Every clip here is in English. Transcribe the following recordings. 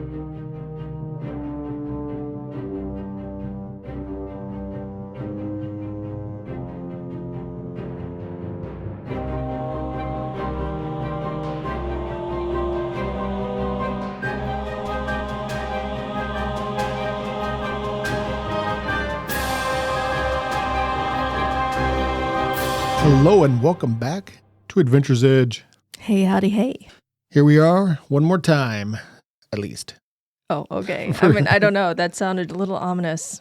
Hello and welcome back to Adventure's Edge. Hey, howdy, hey. Here we are, one more time, at least. Oh, okay. I mean, I don't know. That sounded a little ominous.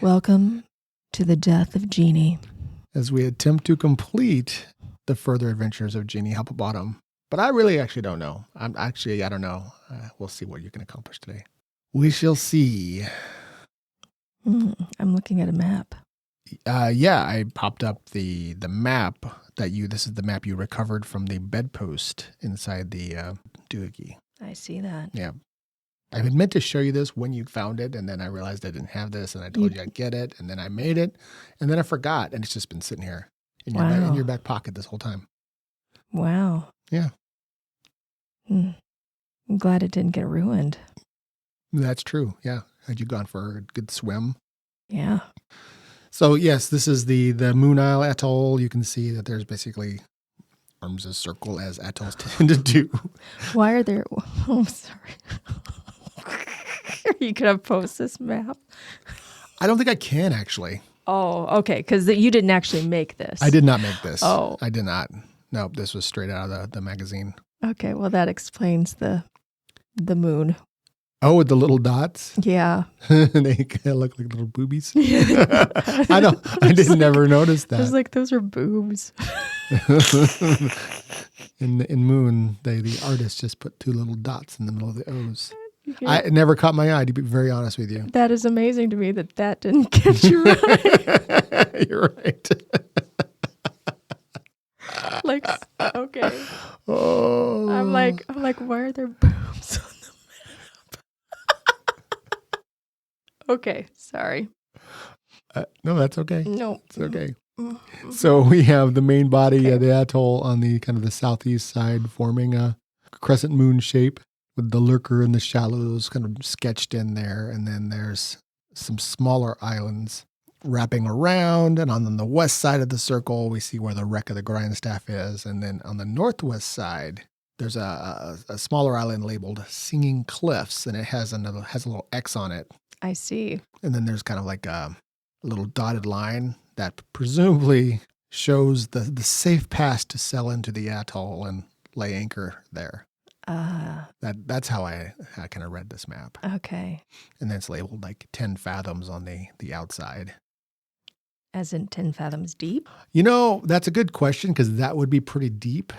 Welcome to the death of Jeannie. As we attempt to complete the further adventures of Jeannie Hopplebottom. But I really actually don't know. I don't know. We'll see what you can accomplish today. We shall see. I'm looking at a map. Yeah, I popped up the map this is the map you recovered from the bedpost inside the doohickey. I see that. Yeah. I had meant to show you this when you found it, and then I realized I didn't have this, and I told you I'd get it, and then I made it, and then I forgot, and it's just been sitting here in your back pocket this whole time. Wow. Yeah. I'm glad it didn't get ruined. That's true, yeah. Had you gone for a good swim? Yeah. So, yes, this is the Moon Isle Atoll. You can see that there's basically arms a circle as atolls tend to do. Why are there... Oh, sorry. Are you going to post this map? I don't think I can, actually. Oh, okay, because you didn't actually make this. I did not make this. Oh. I did not. No, this was straight out of the magazine. Okay, well, that explains the moon. Oh, with the little dots? Yeah. They kind of look like little boobies. I know. I didn't never notice that. I was like, those are boobs. In Moon, the artist just put two little dots in the middle of the O's. Yeah. It never caught my eye, to be very honest with you. That is amazing to me that didn't get you right. You're right. Like, okay. Oh. I'm like, why are there boobs on the map? Okay, sorry. No, that's okay. No. It's okay. So we have the main body of the atoll on the kind of the southeast side, forming a crescent moon shape with the lurker in the shallows kind of sketched in there. And then there's some smaller islands wrapping around. And on the west side of the circle, we see where the wreck of the grindstaff is. And then on the northwest side, there's a smaller island labeled Singing Cliffs, and it has a little X on it. I see. And then there's kind of like a little dotted line that presumably shows the safe pass to sail into the atoll and lay anchor there. That's how I kind of read this map. Okay. And then it's labeled like 10 fathoms on the outside. As in 10 fathoms deep? You know, that's a good question, because that would be pretty deep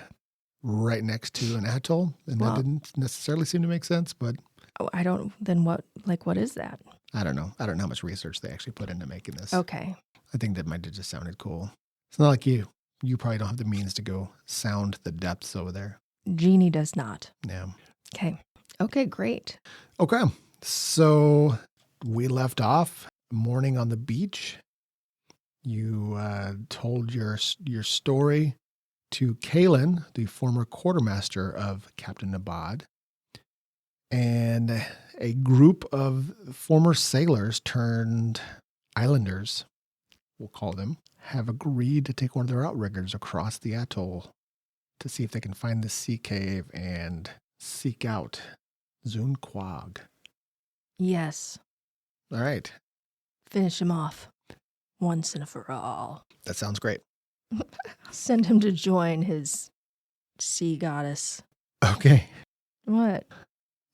right next to an atoll. And that didn't necessarily seem to make sense, but... Oh, I don't... Then what is that? I don't know. I don't know how much research they actually put into making this. Okay. I think that might have just sounded cool. It's not like you. You probably don't have the means to go sound the depths over there. Jeannie does not. Yeah. Okay. Okay, great. Okay. So we left off morning on the beach. You told your story to Kaelin, the former quartermaster of Captain Nbod. And a group of former sailors turned islanders, we'll call them, have agreed to take one of their outriggers across the atoll to see if they can find the sea cave and seek out Zun Quag. Yes. All right. Finish him off once and for all. That sounds great. Send him to join his sea goddess. Okay. What?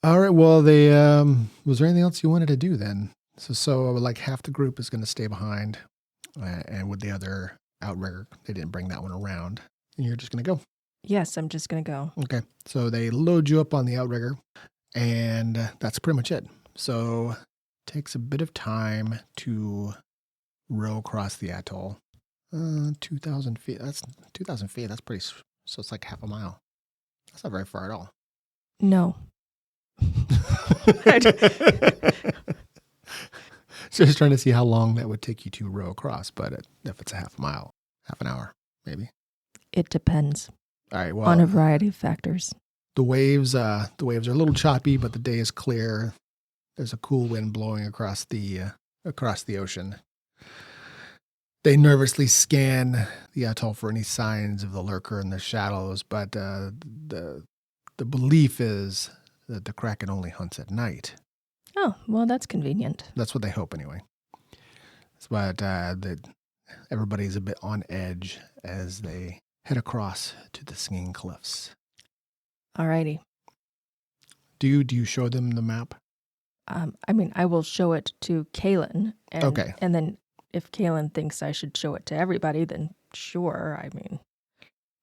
All right. Well, was there anything else you wanted to do then? So like half the group is going to stay behind, and with the other outrigger, they didn't bring that one around, and you're just going to go. Yes, I'm just going to go. Okay. So they load you up on the outrigger, and that's pretty much it. So it takes a bit of time to row across the atoll. 2,000 feet. That's 2,000 feet. That's pretty. So it's like half a mile. That's not very far at all. No. So just trying to see how long that would take you to row across, but if it's a half a mile, half an hour, maybe. It depends. All right. Well, on a variety of factors. The waves are a little choppy, but the day is clear. There's a cool wind blowing across the ocean. They nervously scan the atoll for any signs of the lurker in the shadows, but the belief is that the Kraken only hunts at night. Oh, well, that's convenient. That's what they hope, anyway. But everybody's a bit on edge as they head across to the Singing Cliffs. Alrighty. Do you show them the map? I will show it to Kaylin. Okay. And then if Kaylin thinks I should show it to everybody, then sure. I mean,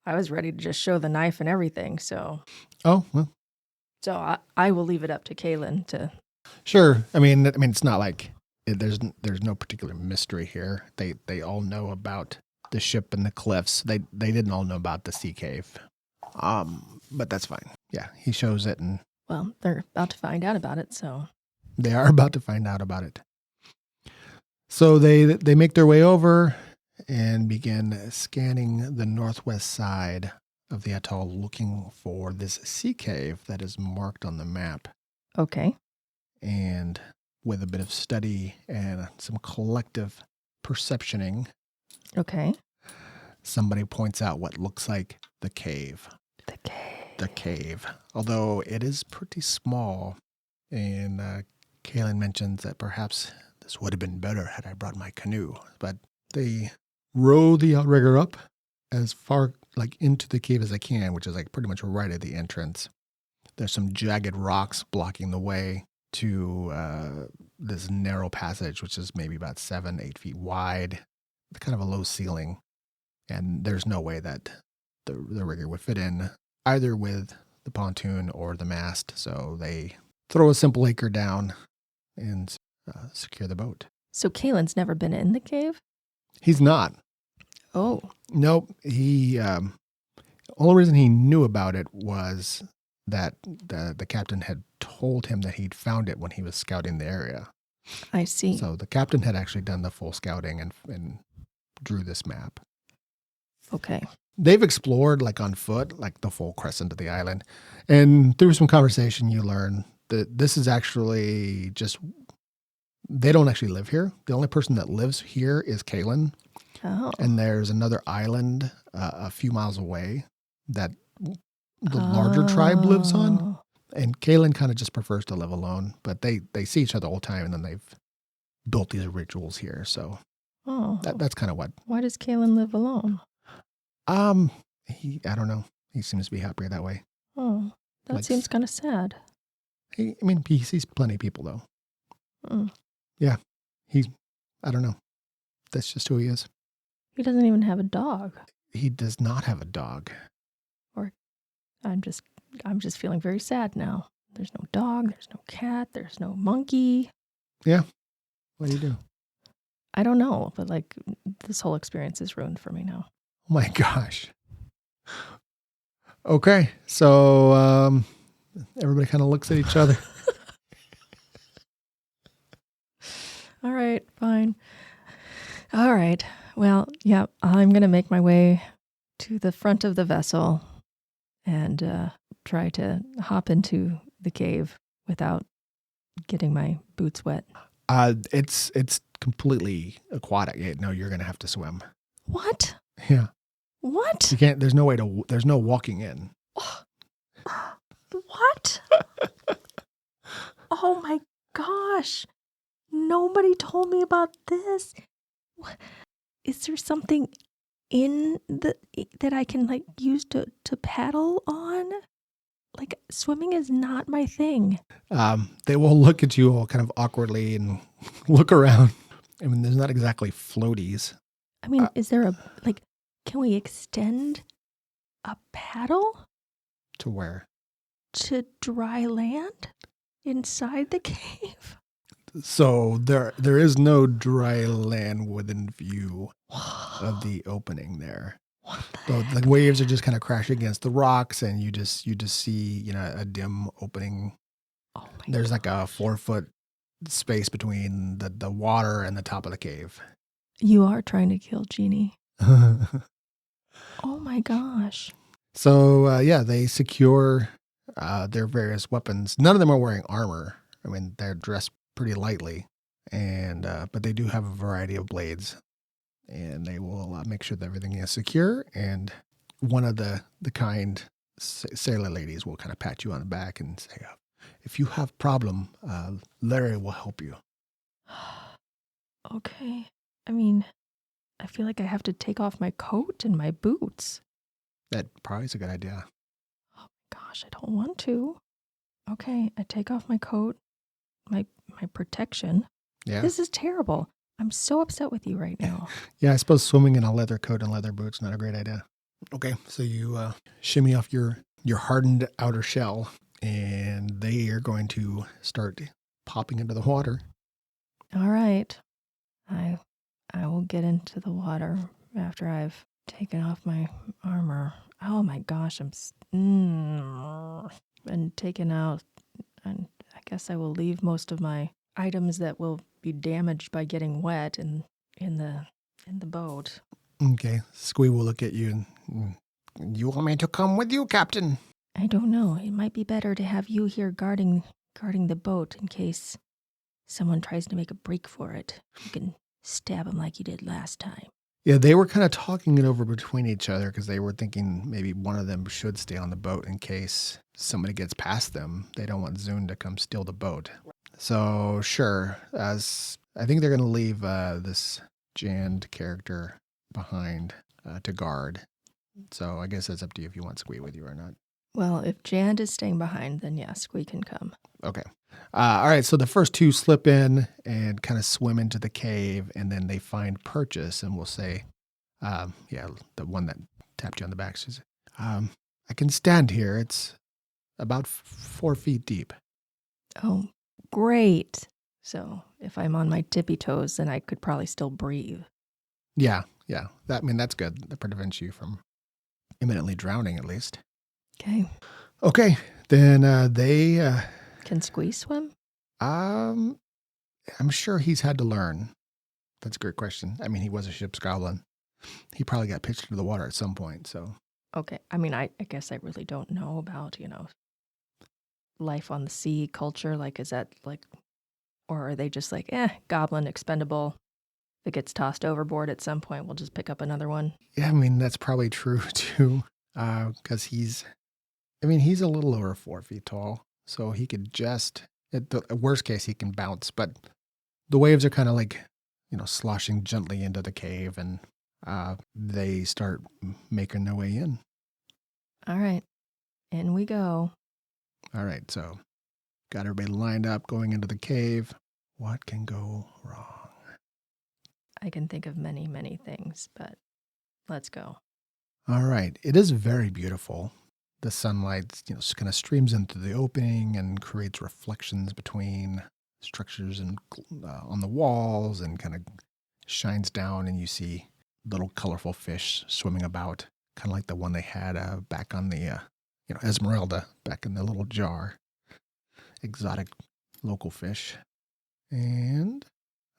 I was ready to just show the knife and everything, so. Oh, well. So I will leave it up to Kaylin to. Sure. I mean, it's not like there's no particular mystery here. They all know about the ship and the cliffs. They didn't all know about the sea cave. But that's fine. Yeah, he shows it, and well, they're about to find out about it, so. They are about to find out about it. So they make their way over and begin scanning the northwest side of the atoll, looking for this sea cave that is marked on the map. Okay. And with a bit of study and some collective perceptioning, okay, somebody points out what looks like the cave. The cave. Although it is pretty small, and Kaylin mentions that perhaps this would have been better had I brought my canoe. But they row the outrigger up as far into the cave as they can, which is pretty much right at the entrance. There's some jagged rocks blocking the way to this narrow passage, which is maybe about 7-8 feet wide, kind of a low ceiling. And there's no way that the rigger would fit in either with the pontoon or the mast. So they throw a simple anchor down and secure the boat. So Kaylin's never been in the cave? He's not. Oh. Nope. He, only reason he knew about it was that the captain had told him that he'd found it when he was scouting the area. I see. So the captain had actually done the full scouting and drew this map. Okay. They've explored on foot, the full crescent of the island. And through some conversation, you learn that this is actually they don't actually live here. The only person that lives here is Kaylin. Oh. And there's another island a few miles away that the larger tribe lives on. And Kaylin kind of just prefers to live alone. But they see each other all the time, and then they've built these rituals here. So that's kind of what. Why does Kaylin live alone? I don't know. He seems to be happier that way. Oh, that seems kind of sad. He sees plenty of people, though. Mm. Yeah. I don't know. That's just who he is. He doesn't even have a dog. He does not have a dog. Or I'm just feeling very sad now. There's no dog, there's no cat, there's no monkey. Yeah. What do you do? I don't know, but this whole experience is ruined for me now. Oh my gosh. Okay. So everybody kind of looks at each other. All right, fine. All right. Well, yeah, I'm going to make my way to the front of the vessel and try to hop into the cave without getting my boots wet. It's completely aquatic. No, you're going to have to swim. What? Yeah. What? You can't, there's no walking in. What? Oh my gosh. Nobody told me about this. Is there something in that I can use to paddle on? Swimming is not my thing. They will look at you all kind of awkwardly and look around. There's not exactly floaties. Is there can we extend a paddle? To where? To dry land inside the cave? So there is no dry land within view of the opening there. So the waves are just kind of crashing against the rocks, and you just see a dim opening. Oh my There's a 4-foot space between the water and the top of the cave. You are trying to kill Jeannie. Oh my gosh. So they secure their various weapons. None of them are wearing armor. I mean, they're dressed pretty lightly, and but they do have a variety of blades, and they will make sure that everything is secure. And one of the kind sailor ladies will kind of pat you on the back and say, if you have problem, Larry will help you. Okay. I mean, I feel like I have to take off my coat and my boots. That probably is a good idea. Oh my gosh, I don't want to. Okay, I take off my coat, my protection. Yeah. This is terrible. I'm so upset with you right now. Yeah, I suppose swimming in a leather coat and leather boots not a great idea. Okay, so you shimmy off your hardened outer shell, and they are going to start popping into the water. All right. I will get into the water after I've taken off my armor. Oh my gosh, and taken out, and I guess I will leave most of my items that will be damaged by getting wet in the boat. Okay, Squee will look at you and, you want me to come with you, Captain? I don't know. It might be better to have you here guarding the boat in case someone tries to make a break for it. You can stab him like you did last time. Yeah, they were kind of talking it over between each other because they were thinking maybe one of them should stay on the boat in case somebody gets past them. They don't want Zune to come steal the boat. So, sure, as I think they're going to leave this Jand character behind to guard. So I guess it's up to you if you want Squee with you or not. Well, if Jand is staying behind, then yes, we can come. Okay. All right, so the first two slip in and kind of swim into the cave, and then they find Purchase, and we'll say, the one that tapped you on the back says, I can stand here. It's about 4 feet deep. Oh, great. So if I'm on my tippy toes, then I could probably still breathe. Yeah. That's good. That prevents you from imminently drowning, at least. Okay, then they... Can Squee swim? I'm sure he's had to learn. That's a great question. I mean, he was a ship's goblin. He probably got pitched into the water at some point, so... Okay, I mean, I guess I really don't know about, life on the sea culture. Like, is that, or are they just like, goblin expendable? If it gets tossed overboard at some point, we'll just pick up another one. Yeah, I mean, that's probably true, too, because he's a little over 4 feet tall, so he could just, at the worst case, he can bounce, but the waves are kind of like, sloshing gently into the cave, and they start making their way in. All right, in we go. All right, so got everybody lined up going into the cave. What can go wrong? I can think of many, many things, but let's go. All right, it is very beautiful. The sunlight, kind of streams into the opening and creates reflections between structures and on the walls, and kind of shines down, and you see little colorful fish swimming about, kind of like the one they had back on the, Esmeralda, back in the little jar. Exotic local fish. And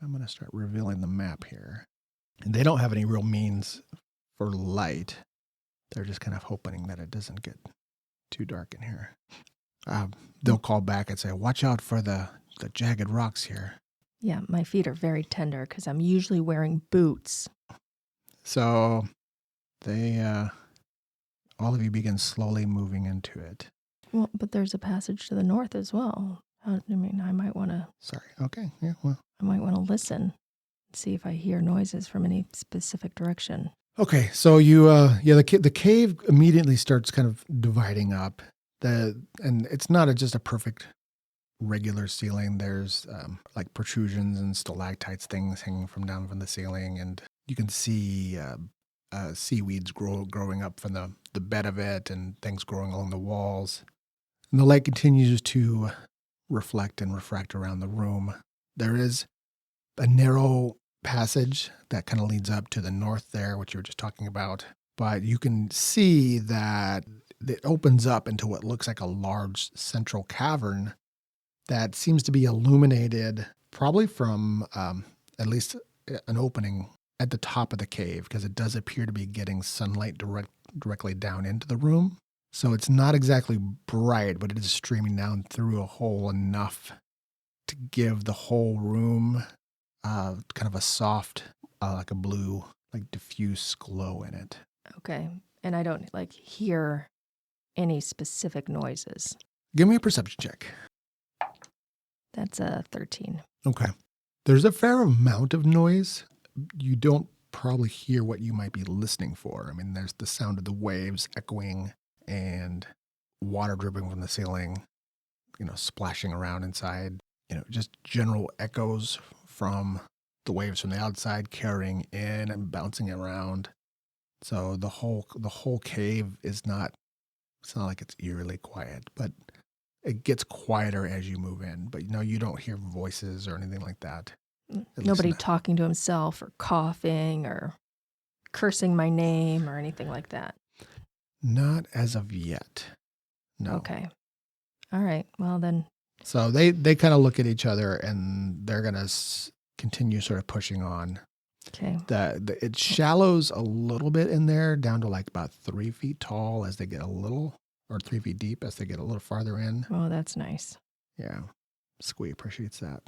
I'm going to start revealing the map here. And they don't have any real means for light. They're just kind of hoping that it doesn't get too dark in here. They'll call back and say, watch out for the jagged rocks here. Yeah, my feet are very tender because I'm usually wearing boots. So they, all of you begin slowly moving into it. Well, but there's a passage to the north as well. I might want to... Sorry, okay, yeah, well. I might want to listen and see if I hear noises from any specific direction. Okay, so you, the cave immediately starts kind of dividing up. And it's not just a perfect regular ceiling. There's like protrusions and stalactites, things hanging from down from the ceiling, and you can see seaweeds growing up from the bed of it, and things growing along the walls. And the light continues to reflect and refract around the room. There is a narrow passage that kind of leads up to the north there, which you were just talking about. But you can see that it opens up into what looks like a large central cavern that seems to be illuminated probably from at least an opening at the top of the cave, because it does appear to be getting sunlight directly down into the room. So it's not exactly bright, but it is streaming down through a hole enough to give the whole room kind of a soft, like a blue, like diffuse glow in it. Okay. And I don't hear any specific noises. Give me a perception check. That's a 13. Okay. There's a fair amount of noise. You don't probably hear what you might be listening for. I mean, there's the sound of the waves echoing and water dripping from the ceiling, splashing around inside, just general echoes from the waves from the outside carrying in and bouncing around. So the whole cave it's not like it's eerily quiet, but it gets quieter as you move in. But you don't hear voices or anything like that. Nobody talking to himself or coughing or cursing my name or anything like that. Not as of yet. No. Okay. All right. Well then. So they kind of look at each other and they're gonna continue sort of pushing on. Okay. It shallows a little bit in there, down to like about 3 feet tall as they get or 3 feet deep as they get a little farther in. Oh, that's nice. Yeah, Squee appreciates that.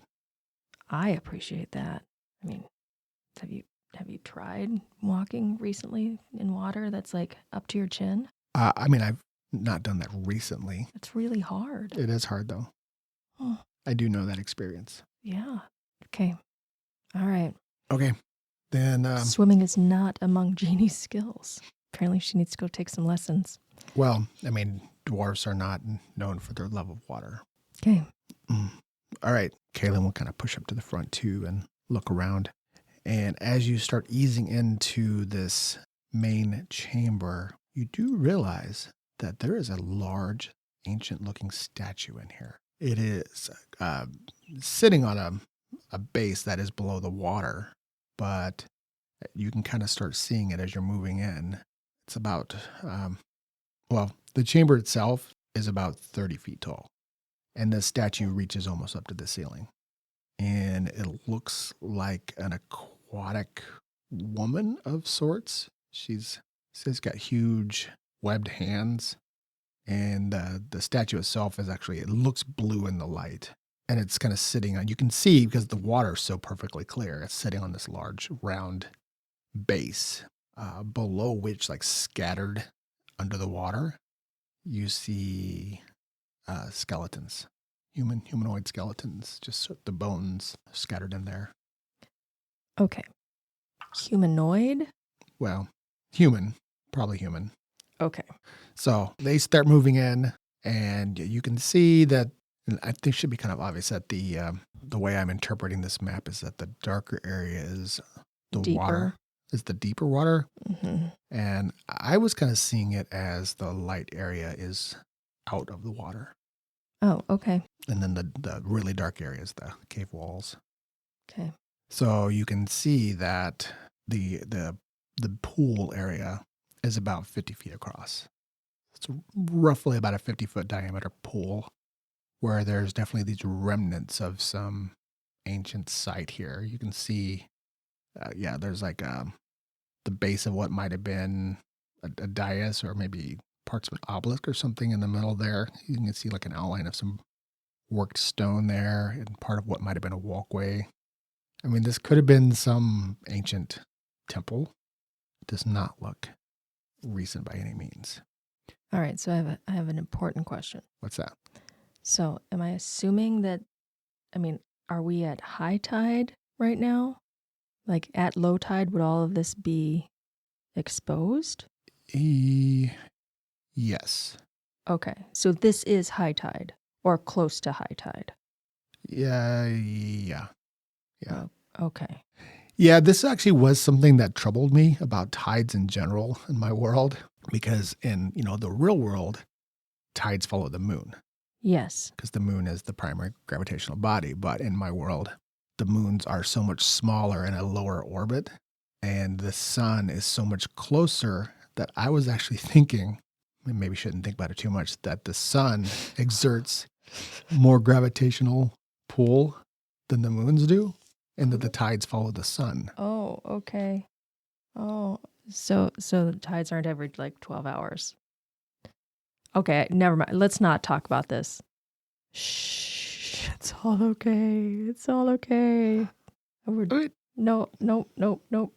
I appreciate that. I mean, have you tried walking recently in water that's like up to your chin? I mean, I've not done that recently. It's really hard. It is hard though. Oh. I do know that experience. Yeah. Okay. All right. Okay. Then swimming is not among Jeannie's skills. Apparently she needs to go take some lessons. Well, I mean, dwarves are not known for their love of water. Okay. All right. Kaylin will kind of push up to the front too and look around. And as you start easing into this main chamber, you do realize that there is a large, ancient-looking statue in here. It is sitting on a base that is below the water, but you can kind of start seeing it as you're moving in. It's about, the chamber itself is about 30 feet tall, and the statue reaches almost up to the ceiling. And it looks like an aquatic woman of sorts. She's got huge webbed hands, and the statue itself it looks blue in the light. And it's kind of sitting on, you can see because the water is so perfectly clear, it's sitting on this large round base, below which, like scattered under the water, you see skeletons, humanoid skeletons, just the bones scattered in there. Okay. Humanoid? Well, human, probably human. Okay. So they start moving in, and you can see that. I think it should be kind of obvious that the way I'm interpreting this map is that the darker area is the deeper. Water, is the deeper water. Mm-hmm. And I was kind of seeing it as the light area is out of the water. Oh, okay. And then the really dark area is the cave walls. Okay. So you can see that the pool area is about 50 feet across. It's roughly about a 50-foot diameter pool, where there's definitely these remnants of some ancient site here. You can see, there's like the base of what might have been a dais or maybe parts of an obelisk or something in the middle there. You can see like an outline of some worked stone there and part of what might have been a walkway. I mean, this could have been some ancient temple. It does not look recent by any means. All right, so I have an important question. What's that? So am I assuming that, are we at high tide right now? Like at low tide, would all of this be exposed? Yes. Okay, so this is high tide or close to high tide. Yeah. Oh, okay. Yeah, this actually was something that troubled me about tides in general in my world, because in, the real world, tides follow the moon. Yes. Because the moon is the primary gravitational body. But in my world, the moons are so much smaller in a lower orbit, and the sun is so much closer that I was actually thinking, maybe shouldn't think about it too much, that the sun exerts more gravitational pull than the moons do, and that the tides follow the sun. Oh, okay. Oh, so the tides aren't every 12 hours. Okay, never mind. Let's not talk about this. Shh. It's all okay. It's all okay. Wait. No.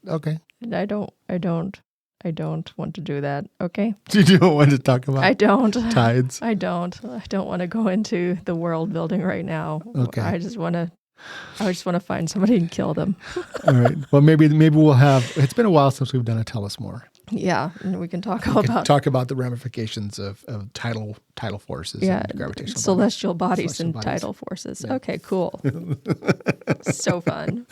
Okay. I don't want to do that. Okay. You don't want to talk about I don't. tides? I don't want to go into the world building right now. Okay. I just want to find somebody and kill them. All right. Well, maybe we'll have. It's been a while since we've done a Tellus more. Yeah, and we can talk We could about talk about the ramifications of tidal forces and gravitational celestial bodies Celestial and bodies. tidal forces. Yeah. Okay, cool. So fun.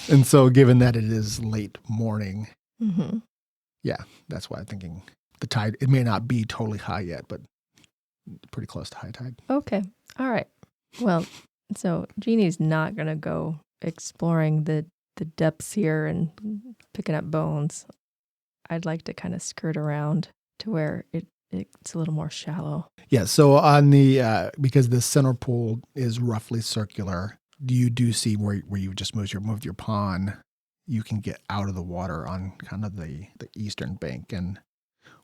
And so, given that it is late morning, Mm-hmm. yeah, that's why I'm thinking the tide. It may not be totally high yet, but pretty close to high tide. Okay. All right. Well, so Jeannie's not going to go exploring the depths here and picking up bones. I'd like to kind of skirt around to where it's a little more shallow. Yeah. So on the because the center pool is roughly circular, you do see where you just moved your pawn. You can get out of the water on kind of the eastern bank, and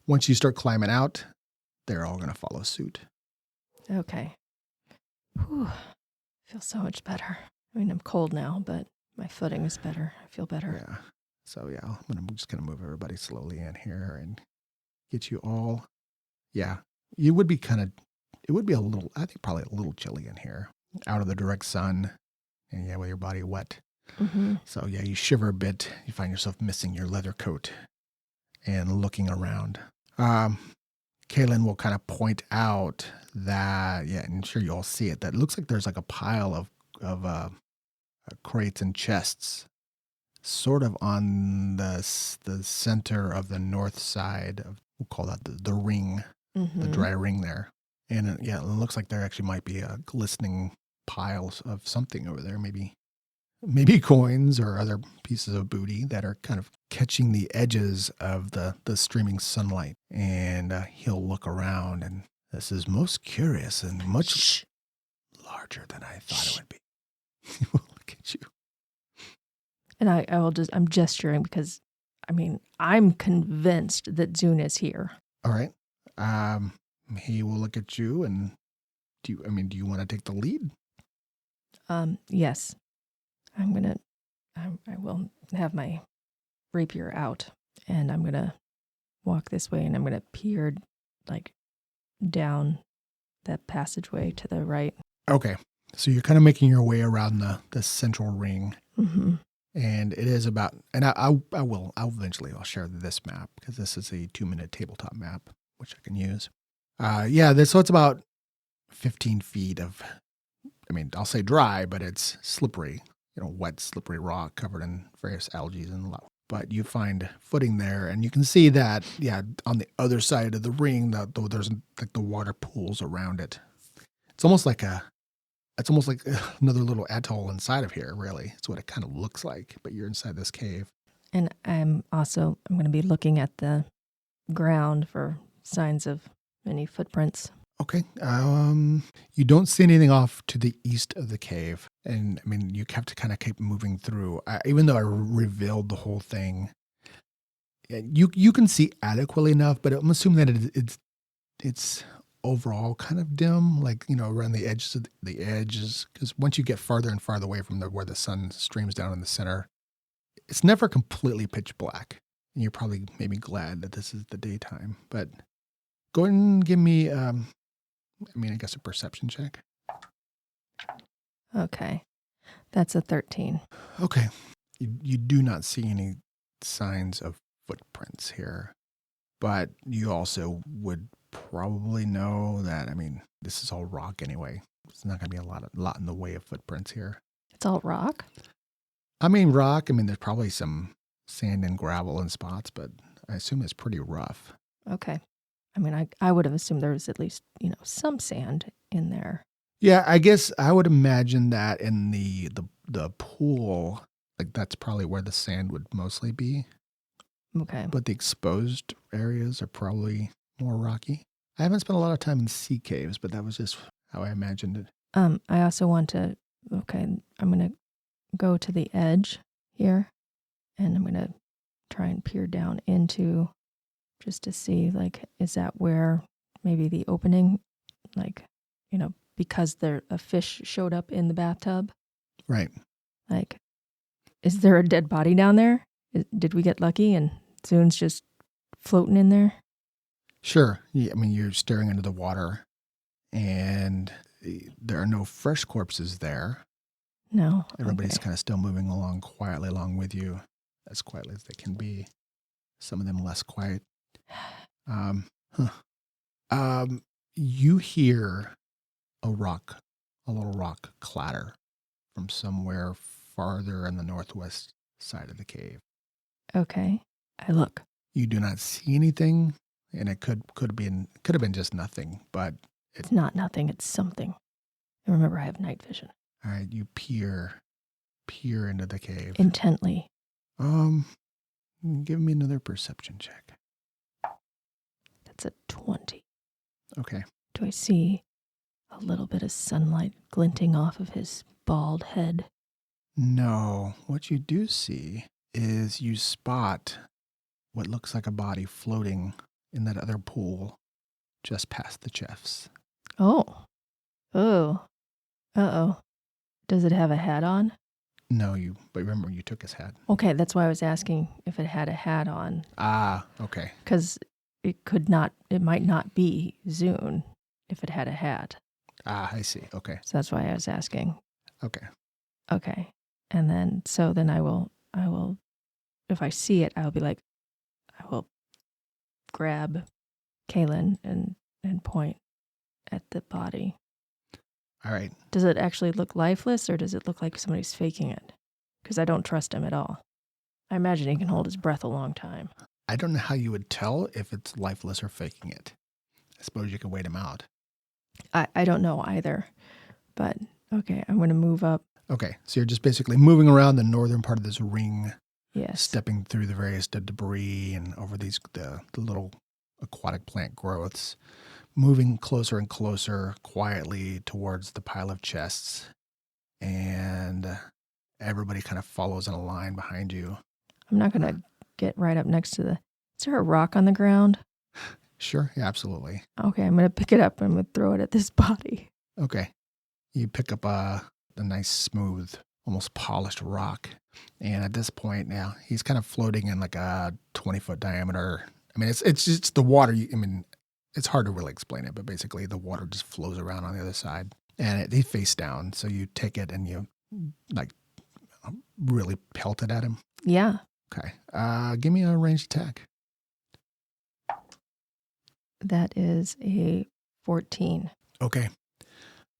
once you start climbing out, they're all going to follow suit. Okay. Whew. Feels so much better. I mean, I'm cold now, but my footing is better. I feel better. Yeah. So yeah, I'm just going to move everybody slowly in here and get you all. Yeah, it would be a little, I think probably a little chilly in here, out of the direct sun, and yeah, with your body wet. Mm-hmm. So yeah, you shiver a bit. You find yourself missing your leather coat and looking around. Kaylin will kind of point out that, yeah, and I'm sure you all see it, that it looks like there's like a pile of crates and chests sort of on the center of the north side of, we'll call that the ring, the dry ring there. And it looks like there actually might be a glistening piles of something over there, maybe coins or other pieces of booty that are kind of catching the edges of the streaming sunlight. And he'll look around, and this is most curious and much larger than I thought it would be. He will look at you. And I'm gesturing because, I mean, I'm convinced that Zune is here. All right. He will look at you, and do you want to take the lead? Yes. I will have my rapier out, and I'm going to walk this way, and I'm going to peer like down that passageway to the right. Okay. So you're kind of making your way around the central ring. Mm-hmm. And it is about, and I'll eventually share this map because this is a 2-minute tabletop map, which I can use. So it's about 15 feet of, I'll say dry, but it's slippery, wet, slippery rock covered in various algae and lot. But you find footing there, and you can see that, on the other side of the ring, though there's like the water pools around it. It's almost like another little atoll inside of here, really. It's what it kind of looks like, but you're inside this cave. And I'm going to be looking at the ground for signs of any footprints. Okay. You don't see anything off to the east of the cave. And you have to kind of keep moving through. Even though I revealed the whole thing, you can see adequately enough, but I'm assuming that it's overall kind of dim, like, around the edges, because once you get farther and farther away from where the sun streams down in the center, it's never completely pitch black. And you're probably maybe glad that this is the daytime. But go ahead and give me, I guess a perception check. Okay. That's a 13. Okay. You do not see any signs of footprints here, but you also would probably know that, this is all rock anyway. It's not going to be a lot in the way of footprints here. It's all rock? Rock. There's probably some sand and gravel in spots, but I assume it's pretty rough. Okay. I would have assumed there was at least, some sand in there. Yeah, I guess I would imagine that in the pool, like that's probably where the sand would mostly be. Okay. But the exposed areas are probably more rocky. I haven't spent a lot of time in sea caves, but that was just how I imagined it. I also want to, I'm going to go to the edge here, and I'm going to try and peer down into, just to see, like, is that where maybe the opening, like, because a fish showed up in the bathtub. Right. Like, is there a dead body down there? Did we get lucky and Zune's just floating in there? Sure. Yeah, I mean, you're staring into the water, and there are no fresh corpses there. No. Everybody's Okay. kind of still moving along quietly along with you, as quietly as they can be. Some of them less quiet. Huh. You hear a little rock clatter from somewhere farther in the northwest side of the cave. Okay. I look. You do not see anything, and it could have been just nothing, but It's not nothing. It's something. And remember, I have night vision. all right, you peer into the cave. Intently. Give me another perception check. That's a 20. Okay. Do I see a little bit of sunlight glinting off of his bald head? No, what you do see is you spot what looks like a body floating in that other pool just past the chefs. Oh. Oh. Uh-oh. Does it have a hat on? No, but remember you took his hat. Okay, that's why I was asking if it had a hat on. Ah, okay. Because it might not be Zune if it had a hat. Ah, I see. Okay. So that's why I was asking. Okay. Okay. And then I will, if I see it, I'll be like, I will grab Kaylin and point at the body. All right. Does it actually look lifeless or does it look like somebody's faking it? Because I don't trust him at all. I imagine he can hold his breath a long time. I don't know how you would tell if it's lifeless or faking it. I suppose you could wait him out. I don't know either. But okay, I'm going to move up. Okay, so you're just basically moving around the northern part of this ring. Yes. Stepping through the various debris and over the little aquatic plant growths. Moving closer and closer quietly towards the pile of chests. And everybody kind of follows in a line behind you. I'm not going to get right up next to is there a rock on the ground? Sure, yeah, absolutely. Okay, I'm going to pick it up and I'm going to throw it at this body. Okay. You pick up a nice, smooth, almost polished rock. And at this point now, he's kind of floating in like a 20-foot diameter. I mean, it's just the water. It's hard to really explain it, but basically the water just flows around on the other side. And he's face down. So you take it and you like really pelt it at him. Yeah. Okay. Give me a ranged attack. That is a 14. Okay.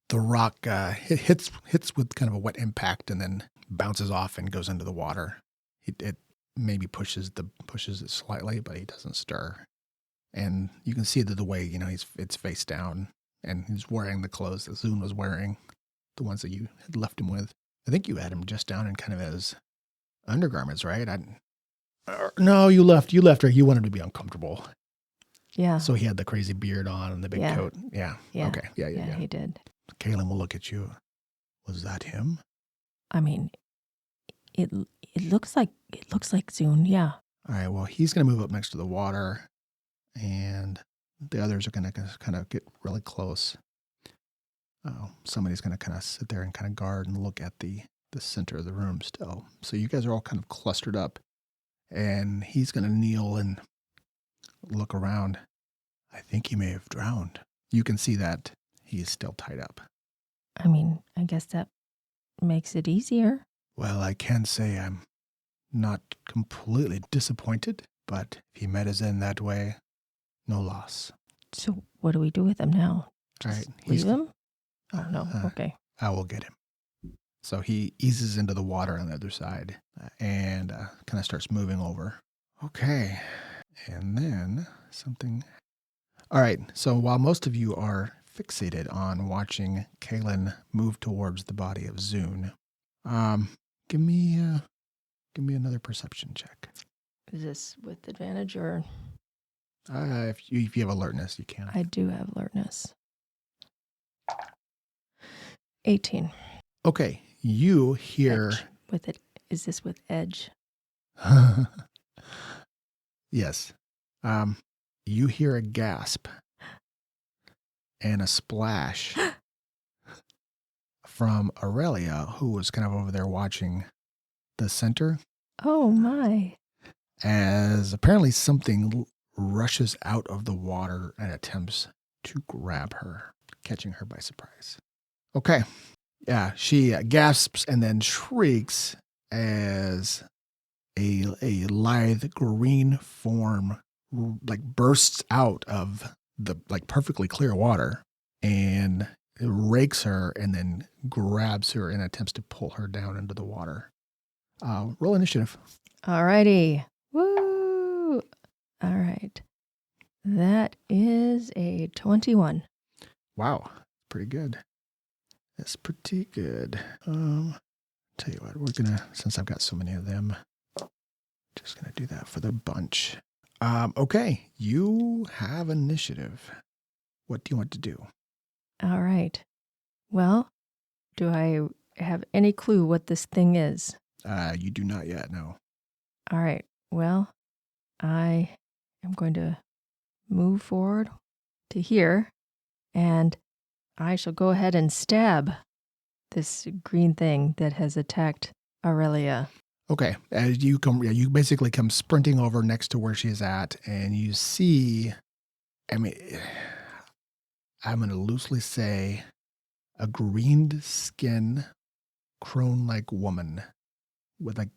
The rock hits with kind of a wet impact and then bounces off and goes into the water. It maybe pushes it slightly, but he doesn't stir. And you can see that the way it's face down and he's wearing the clothes that Zune was wearing, the ones that you had left him with. I think you had him just down in kind of as undergarments, right? No, you left her. You wanted to be uncomfortable. Yeah. So he had the crazy beard on and the big coat. Yeah. Okay. Yeah. He did. Kaylin will look at you. Was that him? I mean, it looks like Zune. Yeah. All right. Well, he's going to move up next to the water, and the others are going to kind of get really close. Somebody's going to kind of sit there and kind of guard and look at the center of the room still. So you guys are all kind of clustered up, and he's going to kneel and look around. I think he may have drowned. You can see that he is still tied up. I mean, I guess that makes it easier. Well, I can say I'm not completely disappointed, but if he met his end that way, no loss. So what do we do with him now? All right. Leave him? Oh, no. Okay. I will get him. So he eases into the water on the other side and kind of starts moving over. Okay. And then something. All right. So while most of you are fixated on watching Kaylin move towards the body of Zune, give me another perception check. Is this with advantage or? If you have alertness, you can. I do have alertness. 18. Okay. You hear. Edge. With it. Is this with edge? Yes. You hear a gasp and a splash from Aurelia, who was kind of over there watching the center, Oh my. as apparently something rushes out of the water and attempts to grab her, catching her by surprise. Okay. Yeah, she gasps and then shrieks as a lithe green form like bursts out of the like perfectly clear water and it rakes her and then grabs her and attempts to pull her down into the water. Roll initiative. Alrighty. Woo! All right. That is a 21. Wow, pretty good. That's pretty good. Tell you what, we're gonna, since I've got so many of them, just gonna do that for the bunch. Okay, you have initiative. What do you want to do? All right. Well, do I have any clue what this thing is? You do not yet, no. All right. Well, I am going to move forward to here, and I shall go ahead and stab this green thing that has attacked Aurelia. Okay, as you come, yeah, you basically come sprinting over next to where she's at, and you see, I mean, I'm going to loosely say a green skin, crone-like woman with like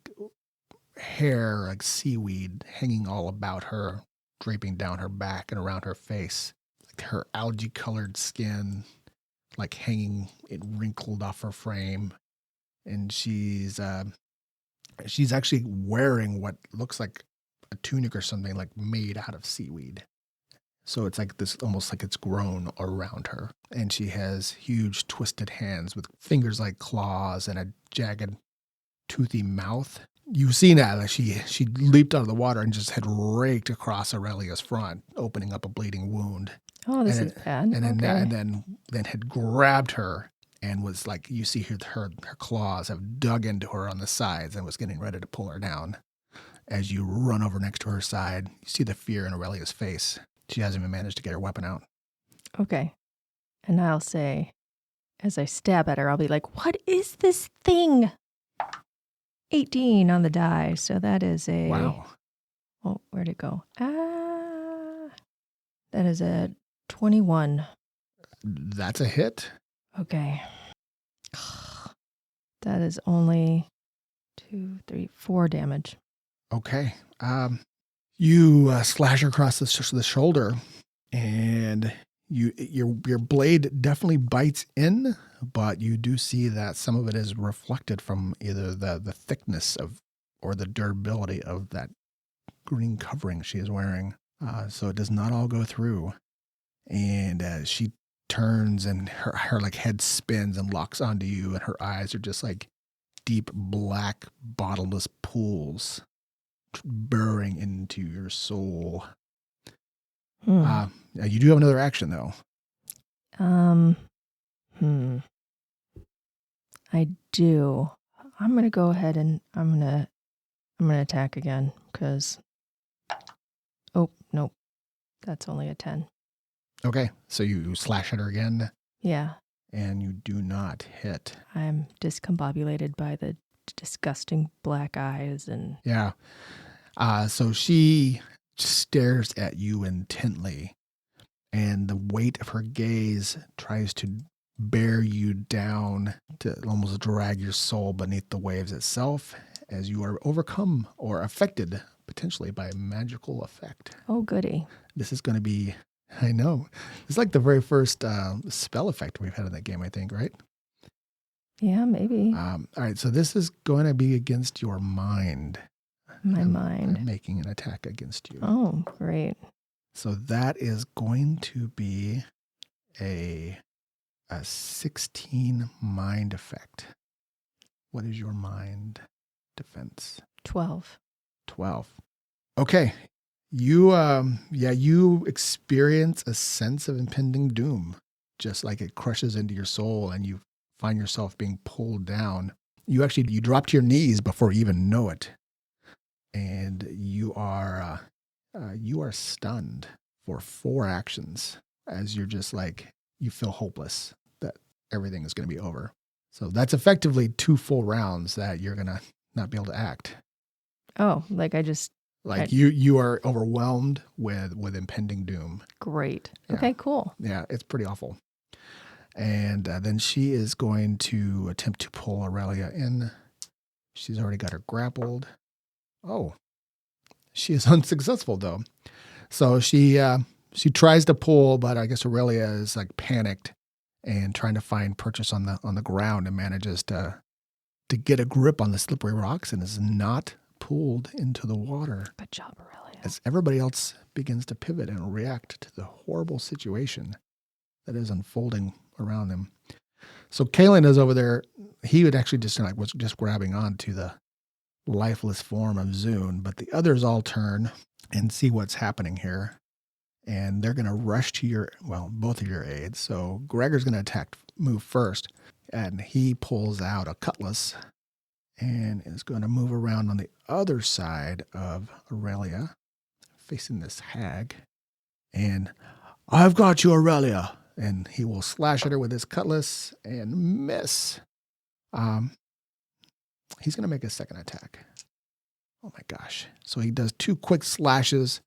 hair like seaweed hanging all about her, draping down her back and around her face. Like her algae-colored skin, like hanging it wrinkled off her frame, and she's actually wearing what looks like a tunic or something like made out of seaweed. So it's like this, almost like it's grown around her. And she has huge twisted hands with fingers like claws and a jagged, toothy mouth. You've seen that. Like she leaped out of the water and just had raked across Aurelia's front, opening up a bleeding wound. Oh, this is bad. And okay. then had grabbed her and was like, you see her claws have dug into her on the sides and was getting ready to pull her down. As you run over next to her side, you see the fear in Aurelia's face. She hasn't even managed to get her weapon out. Okay. And I'll say, as I stab at her, I'll be like, what is this thing? 18 on the die. So that is a... Wow. Oh, where'd it go? That is a 21. That's a hit. Okay. That is only 2, 3, 4 damage. Okay. You slash her across the shoulder, and your blade definitely bites in, but you do see that some of it is reflected from either the thickness of or the durability of that green covering she is wearing. So it does not all go through, and she turns and her like head spins and locks onto you, and her eyes are just like deep black bottomless pools burrowing into your soul. You do have another action though. I do. I'm gonna go ahead and I'm gonna attack again because. Oh nope, that's only a 10. Okay, so you slash at her again. Yeah. And you do not hit. I'm discombobulated by the disgusting black eyes and... Yeah. So she stares at you intently, and the weight of her gaze tries to bear you down to almost drag your soul beneath the waves itself as you are overcome or affected potentially by a magical effect. Oh, goody. This is going to be... I know. It's like the very first spell effect we've had in that game, I think, right? Yeah, maybe. All right, so this is going to be against your mind. My mind. I'm making an attack against you. Oh, great. So that is going to be a 16 mind effect. What is your mind defense? 12. 12. Okay. You experience a sense of impending doom, just like it crushes into your soul and you find yourself being pulled down. You drop to your knees before you even know it. And you are stunned for 4 actions as you're just like you feel hopeless that everything is going to be over. So that's effectively 2 full rounds that you're going to not be able to act. Oh, like I just Like you are overwhelmed with impending doom. great. Yeah. Okay, cool. Yeah, it's pretty awful. And then she is going to attempt to pull Aurelia in. She's already got her grappled. Oh, she is unsuccessful though. So she tries to pull, but I guess Aurelia is like panicked and trying to find purchase on the ground, and manages to get a grip on the slippery rocks and is not pulled into the water. Good job, Aurelia. As everybody else begins to pivot and react to the horrible situation that is unfolding around them. So Kalen is over there. He would actually was just grabbing onto the lifeless form of Zune, but the others all turn and see what's happening here. And they're going to rush to both of your aids. So Gregor's going to move first, and he pulls out a cutlass and is going to move around on the other side of Aurelia, facing this hag. And I've got you, Aurelia. And he will slash at her with his cutlass and miss. He's going to make a second attack. Oh my gosh. So he does 2 quick slashes,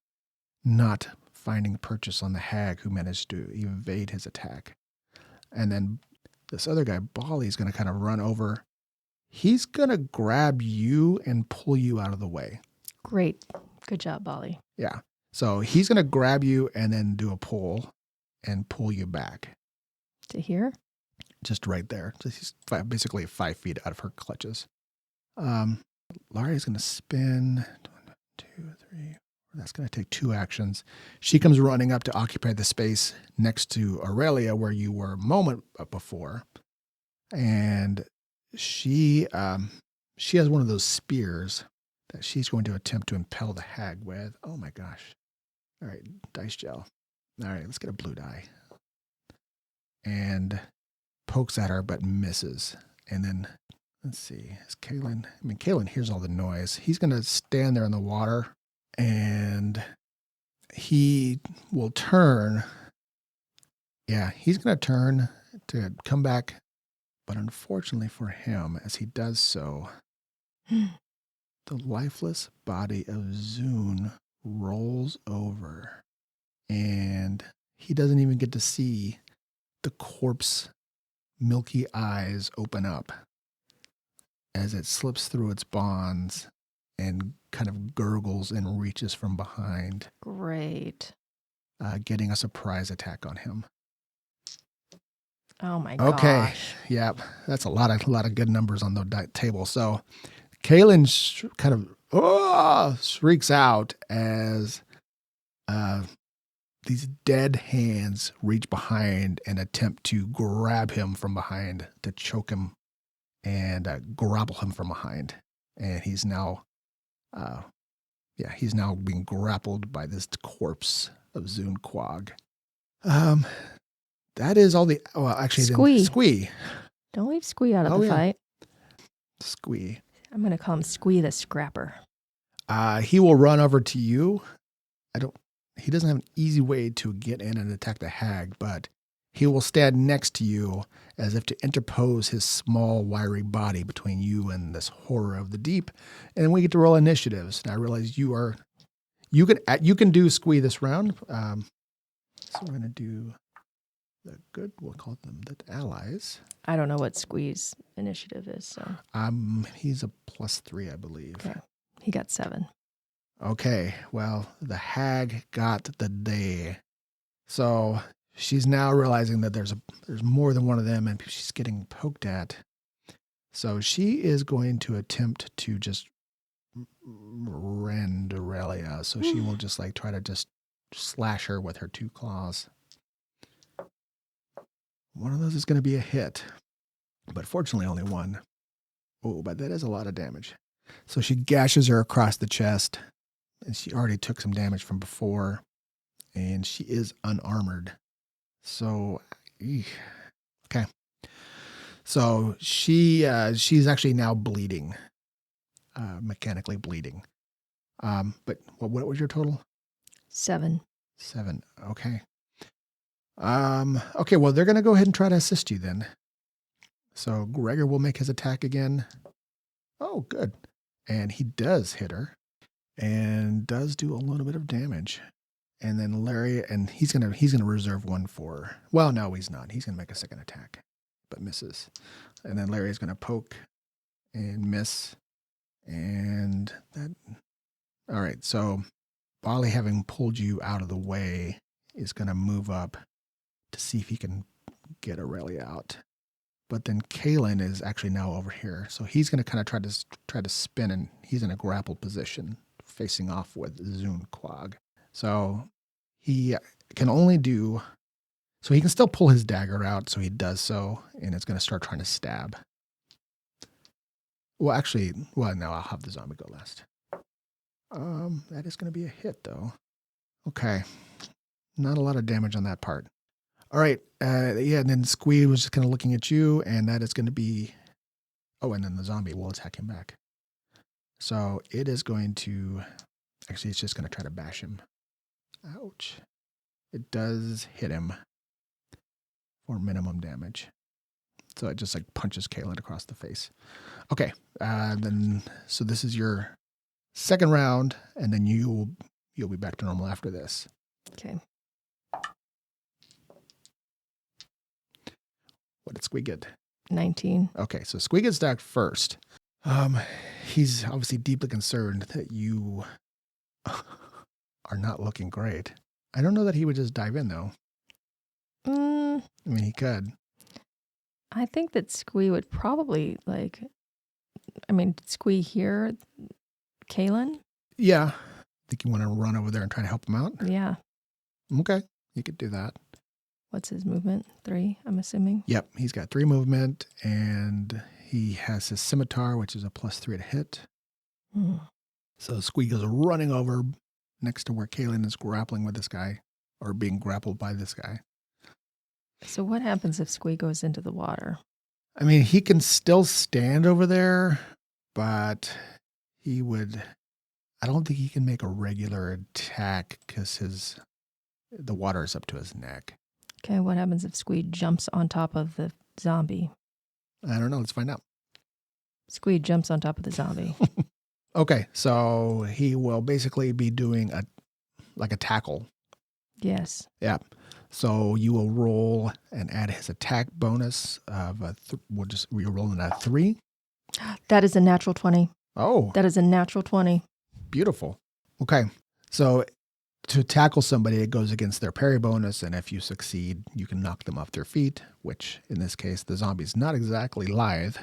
not finding purchase on the hag, who managed to evade his attack. And then this other guy, Bali, is going to kind of run over. He's going to grab you and pull you out of the way. Great. Good job, Bali. Yeah. So he's going to grab you and then do a pull and pull you back. To here? Just right there. He's basically 5 feet out of her clutches. Lari's going to spin. 1, 2, 3. That's going to take 2 actions. She comes running up to occupy the space next to Aurelia where you were a moment before. And she has one of those spears that she's going to attempt to impel the hag with. Oh my gosh. All right, dice gel. All right, let's get a blue die. And pokes at her but misses. And then, let's see, Kalen hears all the noise. He's going to stand there in the water, and he will turn. Yeah, he's going to turn to come back. But unfortunately for him, as he does so, the lifeless body of Zune rolls over, and he doesn't even get to see the corpse milky eyes open up as it slips through its bonds and kind of gurgles and reaches from behind. Great. Getting a surprise attack on him. Oh my gosh. Okay. Yep. That's a lot of good numbers on the table. So Kalen kind of shrieks out as these dead hands reach behind and attempt to grab him from behind, to choke him and grapple him from behind. And he's now being grappled by this corpse of Zune Quag. That is all the... Well, actually... Squee. Don't leave Squee out of the fight. Squee. I'm going to call him Squee the Scrapper. He will run over to you. He doesn't have an easy way to get in and attack the hag, but he will stand next to you as if to interpose his small, wiry body between you and this horror of the deep. And we get to roll initiatives. And I realize you can do Squee this round. So we're going to do... we'll call them the allies. I don't know what Squee's initiative is, so. He's a +3, I believe. Okay. He got 7. Okay, well, the hag got the day. So she's now realizing that there's more than one of them, and she's getting poked at. So she is going to attempt to just rend Aurelia. So she will just try to just slash her with her 2 claws. One of those is going to be a hit, but fortunately only one. Oh, but that is a lot of damage. So she gashes her across the chest, and she already took some damage from before, and she is unarmored. So, okay. So she's actually now bleeding, mechanically bleeding. But what was your total? 7. 7. Okay. Okay, well, they're going to go ahead and try to assist you then. So Gregor will make his attack again. Oh, good. And he does hit her and does do a little bit of damage. And then Larry, and he's gonna reserve one for. Well, no, he's not. He's gonna make a second attack, but misses. And then Larry's gonna poke and miss. And that. All right. So Bali, having pulled you out of the way, is gonna move up to see if he can get Aurelia out. But then Kalen is actually now over here, so he's gonna kind of try to spin, and he's in a grappled position, facing off with Zune Quag. So he can only do, so he can still pull his dagger out, so he does so, and it's going to start trying to stab. Well, actually, no, I'll have the zombie go last. That is going to be a hit, though. Okay. Not a lot of damage on that part. All right. And then Squee was just kind of looking at you, and that is going to be, and then the zombie will attack him back. So it is going to, actually, it's just going to try to bash him. Ouch. It does hit him for minimum damage. So it just like punches Kalen across the face. Okay. So this is your second round, and then you'll be back to normal after this. Okay. What did Squee get? 19. Okay, so Squee gets attacked first. He's obviously deeply concerned that you are not looking great. I don't know that he would just dive in, though. I mean, he could. I think that Squee would probably, did Squee hear Kalen? Yeah. Think you want to run over there and try to help him out? Yeah. Okay, you could do that. What's his movement? 3, I'm assuming? Yep, he's got 3 movement, and he has his scimitar, which is a +3 to hit. So Squee goes running over next to where Kalen is grappling with this guy, or being grappled by this guy. So what happens if Squee goes into the water? I mean, he can still stand over there, but I don't think he can make a regular attack because the water is up to his neck. Okay, what happens if Squee jumps on top of the zombie? I don't know. Let's find out. Squee jumps on top of the zombie. Okay, so he will basically be doing a tackle. Yes. Yeah. So you will roll and add his attack bonus of we're rolling a 3. That is a natural 20. Oh. That is a natural 20. Beautiful. Okay. So to tackle somebody, it goes against their parry bonus, and if you succeed, you can knock them off their feet, which in this case, the zombie's not exactly lithe.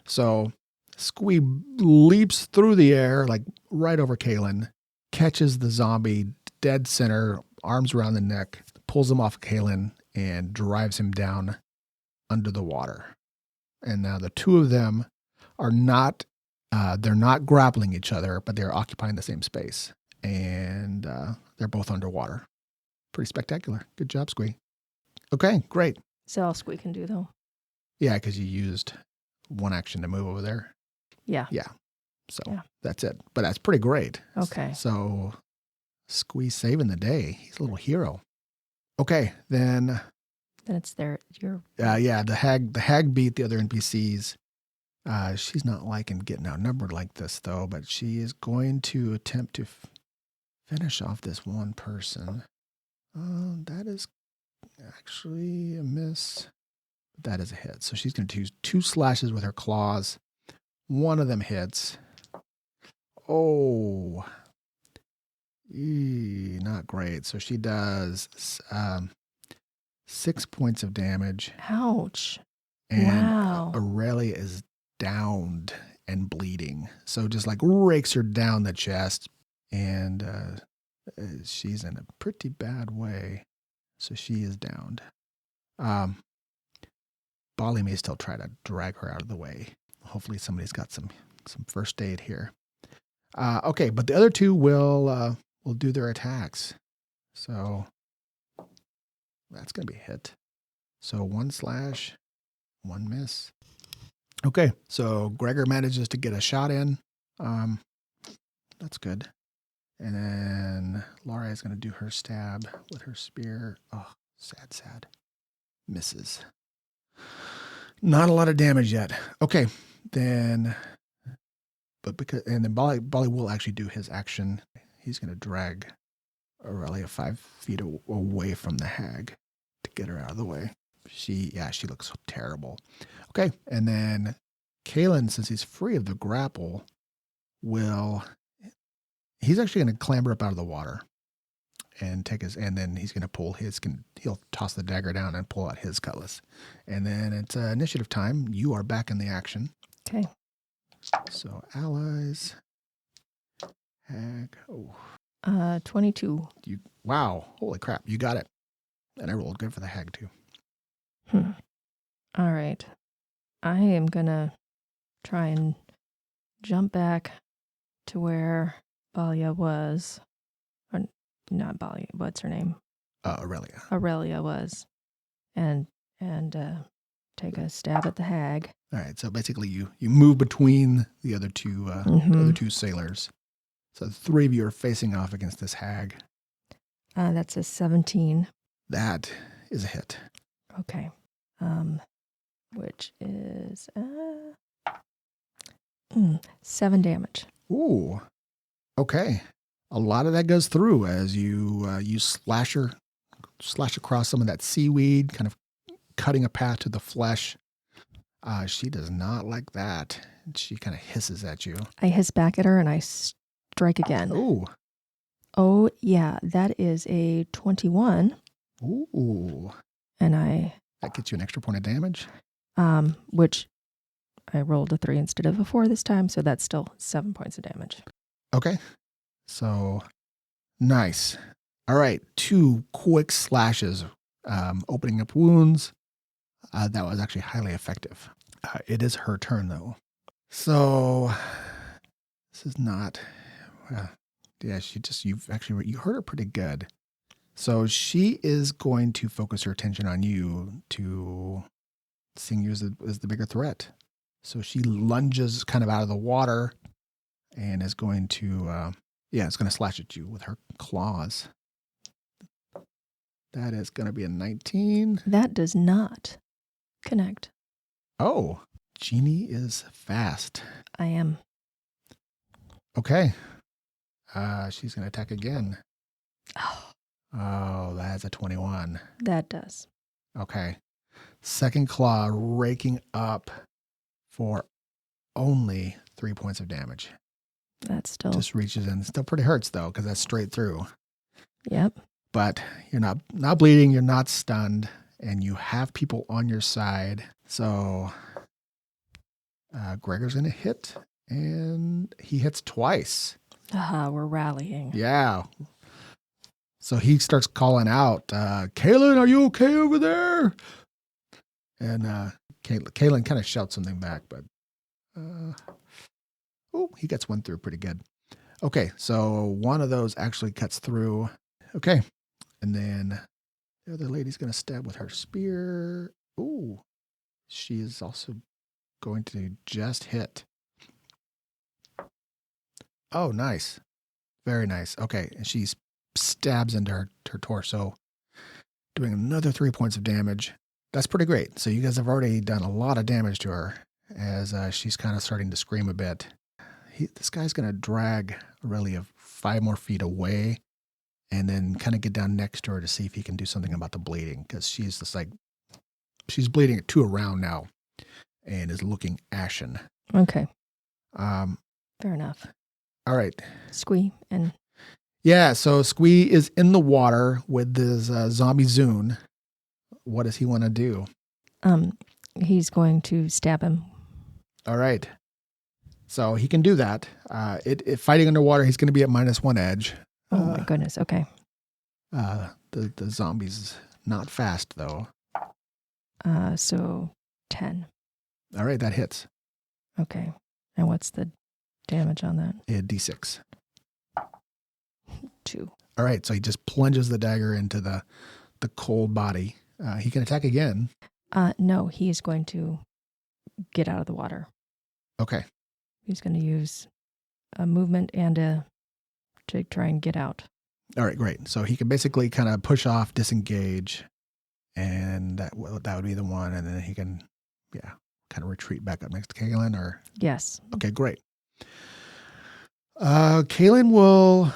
So Squee leaps through the air, like right over Kalen, catches the zombie dead center, arms around the neck, pulls him off of Kalen, and drives him down under the water. And now the two of them are not, they're not grappling each other, but they're occupying the same space. And they're both underwater. Pretty spectacular. Good job, Squee. Okay, great. Is that all Squee can do, though? Yeah, because you used one action to move over there. Yeah. Yeah. So Yeah. That's it. But that's pretty great. Okay. So Squee saving the day. He's a little hero. Okay, then it's your... the hag beat the other NPCs. She's not liking getting outnumbered like this, though, but she is going to attempt to finish off this one person. That is actually a miss. That is a hit. So she's going to use 2 slashes with her claws. One of them hits. Oh. Not great. So she does 6 points of damage. Ouch. And wow. Aurelia is downed and bleeding. So just like rakes her down the chest. And she's in a pretty bad way. So she is downed. Bali may still try to drag her out of the way. Hopefully somebody's got some first aid here. Okay, but the other two will do their attacks. So that's going to be a hit. So 1 slash, 1 miss. Okay, so Gregor manages to get a shot in. That's good. And then Laura is going to do her stab with her spear. Oh, Sad, sad. Misses. Not a lot of damage yet. Okay, then. And then Bali will actually do his action. He's going to drag Aurelia 5 feet away from the hag to get her out of the way. She looks terrible. Okay, and then Kalen, since he's free of the grapple, he's actually going to clamber up out of the water and then he's going to pull he'll toss the dagger down and pull out his cutlass. And then it's initiative time. You are back in the action. Okay. So allies, hag. 22. Wow, holy crap, you got it. And I rolled good for the hag too. All right. I am going to try and jump back to where Balia was. Or not Balia, what's her name? Aurelia. Aurelia was. And take a stab at the hag. All right, so basically you move between the other two sailors. So the three of you are facing off against this hag. That's a 17. That is a hit. Okay. Which is 7 damage. Ooh. Okay. A lot of that goes through as you slash across some of that seaweed, kind of cutting a path to the flesh. She does not like that. She kind of hisses at you. I hiss back at her and I strike again. Ooh. Oh, yeah. That is a 21. Ooh. And that gets you an extra point of damage? Which I rolled a 3 instead of a 4 this time, so that's still 7 points of damage. Okay. So, nice. All right. 2 quick slashes, opening up wounds. That was actually highly effective. It is her turn, though. So, this is not... yeah, you heard her pretty good. So she is going to focus her attention on you to seeing you as the bigger threat. So she lunges kind of out of the water and is going to, it's going to slash at you with her claws. That is going to be a 19. That does not connect. Oh, Jeannie is fast. I am. Okay. She's going to attack again. Oh, that's a 21. That does. Okay. Second claw raking up for only 3 points of damage. That still just reaches in. Still pretty hurts though, because that's straight through. Yep. But you're not bleeding. You're not stunned, and you have people on your side. So Gregor's gonna hit, and he hits twice. We're rallying. Yeah. So he starts calling out, Kaylin, are you okay over there? And Kaylin kind of shouts something back, but he gets one through pretty good. Okay, so one of those actually cuts through. Okay, and then the other lady's going to stab with her spear. Ooh, she is also going to just hit. Oh, nice. Very nice. Okay, and she stabs into her torso, doing another 3 points of damage. That's pretty great. So you guys have already done a lot of damage to her as she's kind of starting to scream a bit. This guy's going to drag Aurelia 5 more feet away and then kind of get down next to her to see if he can do something about the bleeding, because she's just she's bleeding to a round now and is looking ashen. Okay. Fair enough. All right. Squee and... Yeah, so Squee is in the water with this zombie Zune. What does he want to do? He's going to stab him. All right. So he can do that. Fighting underwater, he's going to be at -1 edge. Oh my goodness. Okay. The zombie's not fast though. So 10. All right, that hits. Okay. And what's the damage on that? D6. 2. All right, so he just plunges the dagger into the cold body. He can attack again. No, he's going to get out of the water. Okay. He's going to use a movement and to try and get out. All right, great. So he can basically kind of push off, disengage, And that would be the one. And then he can, kind of retreat back up next to Kaylin or. Yes. Okay, great. Kaylin will,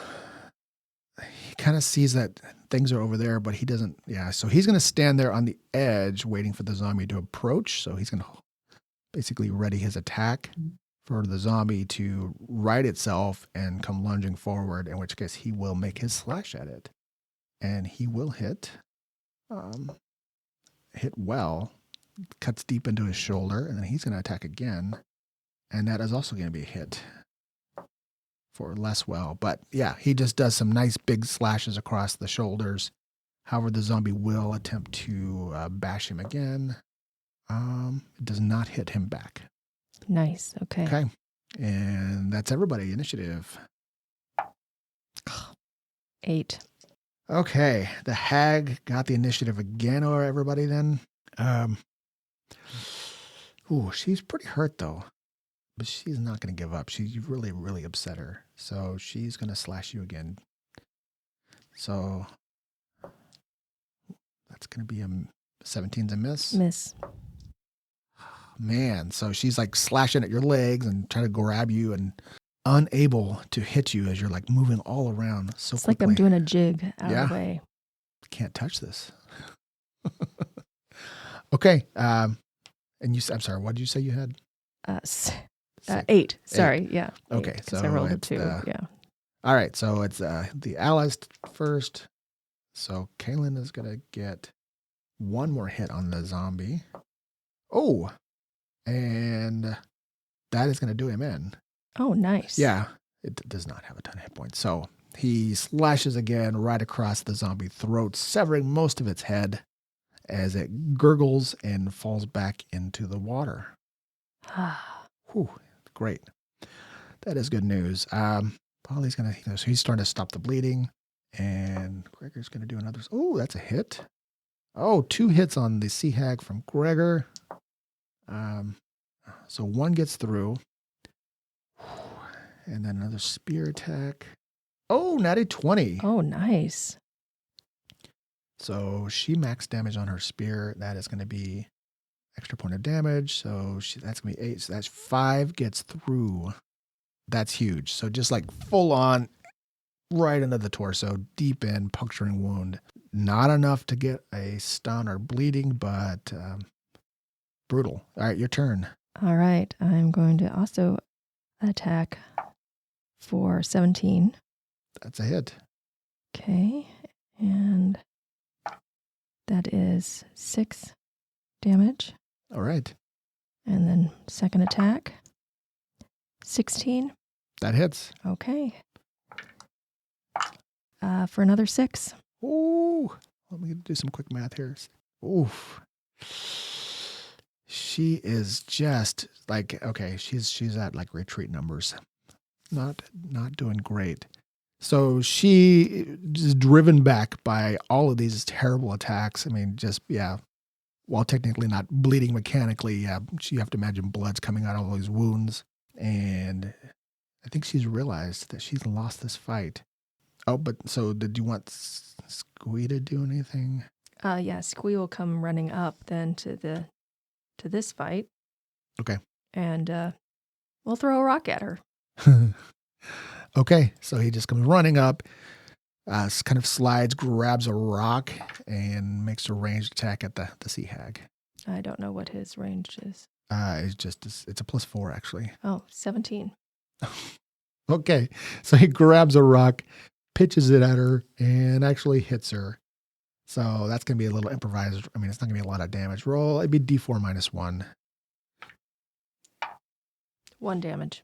he kind of sees that things are over there, but he doesn't. Yeah. So he's going to stand there on the edge waiting for the zombie to approach. So he's going to basically ready his attack for the zombie to right itself and come lunging forward, in which case he will make his slash at it. And he will hit well, cuts deep into his shoulder, and then he's going to attack again. And that is also going to be a hit for less well. But yeah, he just does some nice big slashes across the shoulders. However, the zombie will attempt to bash him again. It does not hit him back. Nice. Okay. Okay. And that's everybody. Initiative. 8. Okay. The hag got the initiative again, or everybody then. She's pretty hurt though. But she's not going to give up. She's really, really upset her. So she's going to slash you again. So that's going to be a 17's a miss. Miss. Man, so she's like slashing at your legs and trying to grab you and unable to hit you as you're like moving all around so It's quickly. like I'm doing a jig out of the way. Can't touch this. Okay. And I'm sorry, what did you say you had? 8. Sorry. 8. Yeah. Okay. Because so I rolled a 2. Yeah. All right. So it's the allies first. So Kaylin is going to get one more hit on the zombie. Oh, and that is going to do him in. Oh, nice. Yeah. It does not have a ton of hit points. So he slashes again right across the zombie throat, severing most of its head as it gurgles and falls back into the water. Whew, great. That is good news. Polly's going to, so he's starting to stop the bleeding, and Gregor's going to do another. Oh, that's a hit. Oh, 2 hits on the sea hag from Gregor. So 1 gets through, and then another spear attack. Oh, natty 20. Oh, nice. So she maxed damage on her spear. That is going to be extra point of damage. So that's going to be 8. So that's 5 gets through. That's huge. So just like full on right into the torso, deep in, puncturing wound. Not enough to get a stun or bleeding, but brutal. All right, your turn. All right. I'm going to also attack for 17. That's a hit. Okay. And that is 6 damage. All right. And then second attack, 16. That hits. Okay. For another 6. Ooh. Let me do some quick math here. Oof. She is just like, okay, she's at like retreat numbers. Not doing great. So she is driven back by all of these terrible attacks. I mean, just, while technically not bleeding mechanically, you have to imagine blood's coming out of all these wounds. And I think she's realized that she's lost this fight. Oh, but so did you want Squee to do anything? Yeah, Squee will come running up then to this fight. Okay. And we'll throw a rock at her. Okay, so he just comes running up, kind of slides, grabs a rock, and makes a ranged attack at the sea hag. I don't know what his range is. It's a +4 actually. Oh, 17. Okay, so he grabs a rock, pitches it at her, and actually hits her. So that's going to be a little improvised. I mean, it's not going to be a lot of damage. Roll, it'd be D4 -1. 1 damage.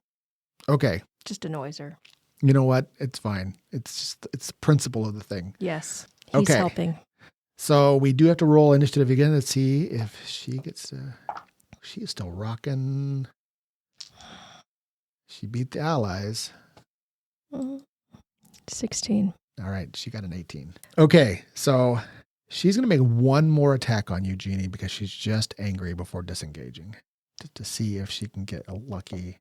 Okay. Just annoys her. You know what? It's fine. It's the principle of the thing. Yes. He's helping. So we do have to roll initiative again to see if she gets, she is still rocking. She beat the allies. 16. All right. She got an 18. Okay. So she's going to make one more attack on you, Jeannie, because she's just angry before disengaging to see if she can get a lucky.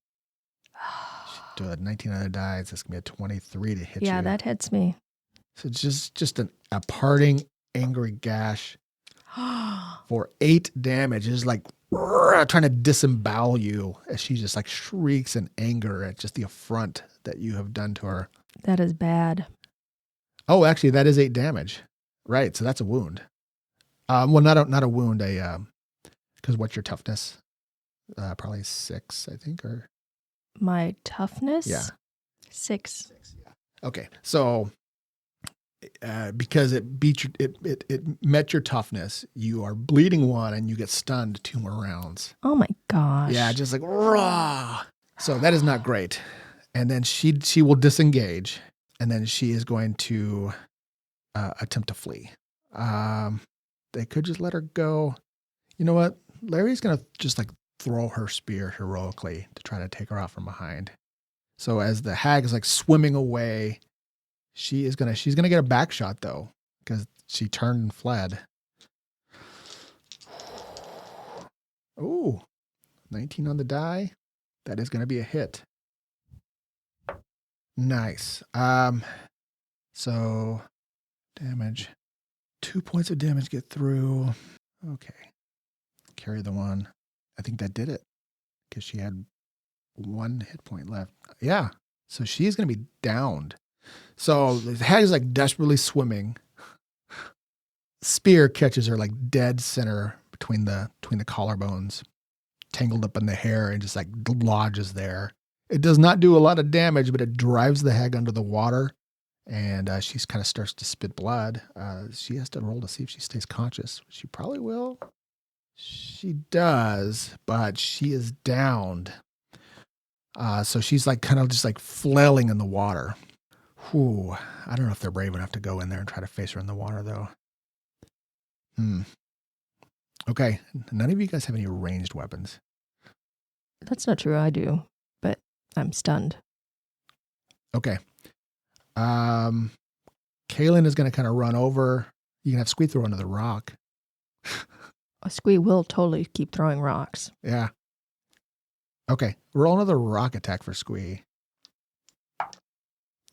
She do a 19 on the dice. It's going to be a 23 to hit you. Yeah, that hits me. So just a parting angry gash for 8 damage. It's like trying to disembowel you as she just like shrieks in anger at just the affront that you have done to her. That is bad. Oh, actually, that is 8 damage. Right, so that's a wound. Well, not a wound. Because what's your toughness? Probably 6, I think, or My toughness? Yeah. 6. Okay, so because it beat it met your toughness, you are bleeding 1 and you get stunned 2 more rounds. Oh my gosh. Yeah, just like raw. So that is not great. And then she will disengage, and then she is going to attempt to flee. They could just let her go. You know what? Larry's gonna just like throw her spear heroically to try to take her out from behind. So as the hag is like swimming away, she's gonna get a back shot though, because she turned and fled. Ooh, 19 on the die. That is gonna be a hit. Nice. So damage. 2 points of damage get through. Okay. Carry the 1. I think that did it, because she had 1 hit point left. Yeah. So she's going to be downed. So the hag is like desperately swimming. Spear catches her like dead center between the collarbones, tangled up in the hair, and just like lodges there. It does not do a lot of damage, but it drives the hag under the water, and she kind of starts to spit blood. She has to roll to see if she stays conscious. She probably will. She does, but she is downed. So she's like kind of just like flailing in the water. Whew. I don't know if they're brave enough to go in there and try to face her in the water, though. Okay. None of you guys have any ranged weapons. That's not true. I do, but I'm stunned. Okay. Kaylin is going to kind of run over. You can have Squee throw another rock. Squee will totally keep throwing rocks. Yeah. Okay. Roll another rock attack for Squee.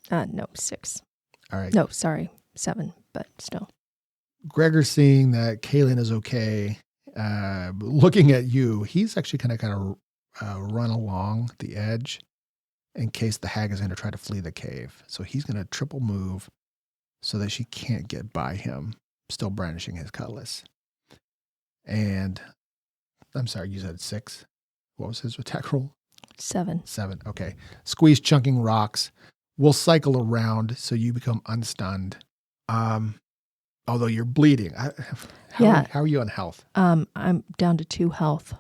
No, 6. All right. No, sorry, 7, but still. Gregor's seeing that Kaylin is okay. Looking at you, he's actually kind of run along the edge in case the hag is going to try to flee the cave. So he's going to triple move so that she can't get by him, still brandishing his cutlass. And I'm sorry, you said 6. What was his attack roll? 7. 7. Okay. Squeeze chunking rocks. We'll cycle around so you become unstunned. Although you're bleeding. How are you on health? I'm down to 2 health.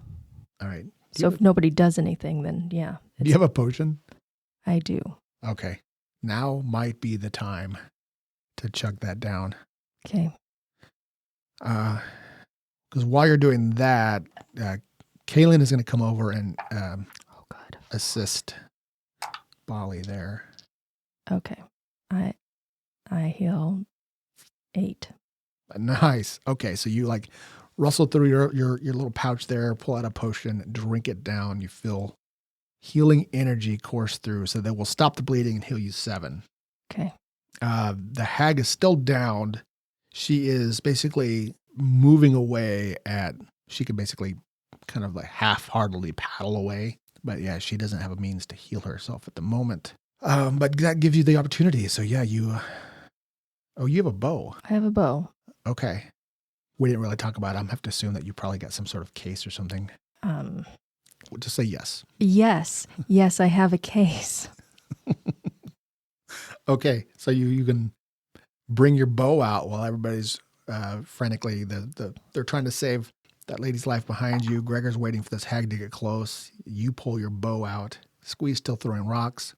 All right. So if nobody does anything, then yeah. Do you have a potion? I do. Okay. Now might be the time to chug that down. Okay. Because while you're doing that, Kaylin is going to come over and assist Bali there. Okay. I heal 8. Nice. Okay, so you like rustle through your little pouch there, pull out a potion, drink it down. You feel healing energy course through, so that will stop the bleeding and heal you 7. Okay. The hag is still downed. She is basically moving away she could basically kind of like half-heartedly paddle away. But yeah, she doesn't have a means to heal herself at the moment. But that gives you the opportunity. So yeah, you have a bow. I have a bow. Okay. We didn't really talk about it. I'm have to assume that you probably got some sort of case or something. We'll just say yes. Yes, I have a case. Okay, so you can bring your bow out while everybody's frantically they're trying to save that lady's life behind you. Gregor's waiting for this hag to get close. You pull your bow out. Squeeze still throwing rocks.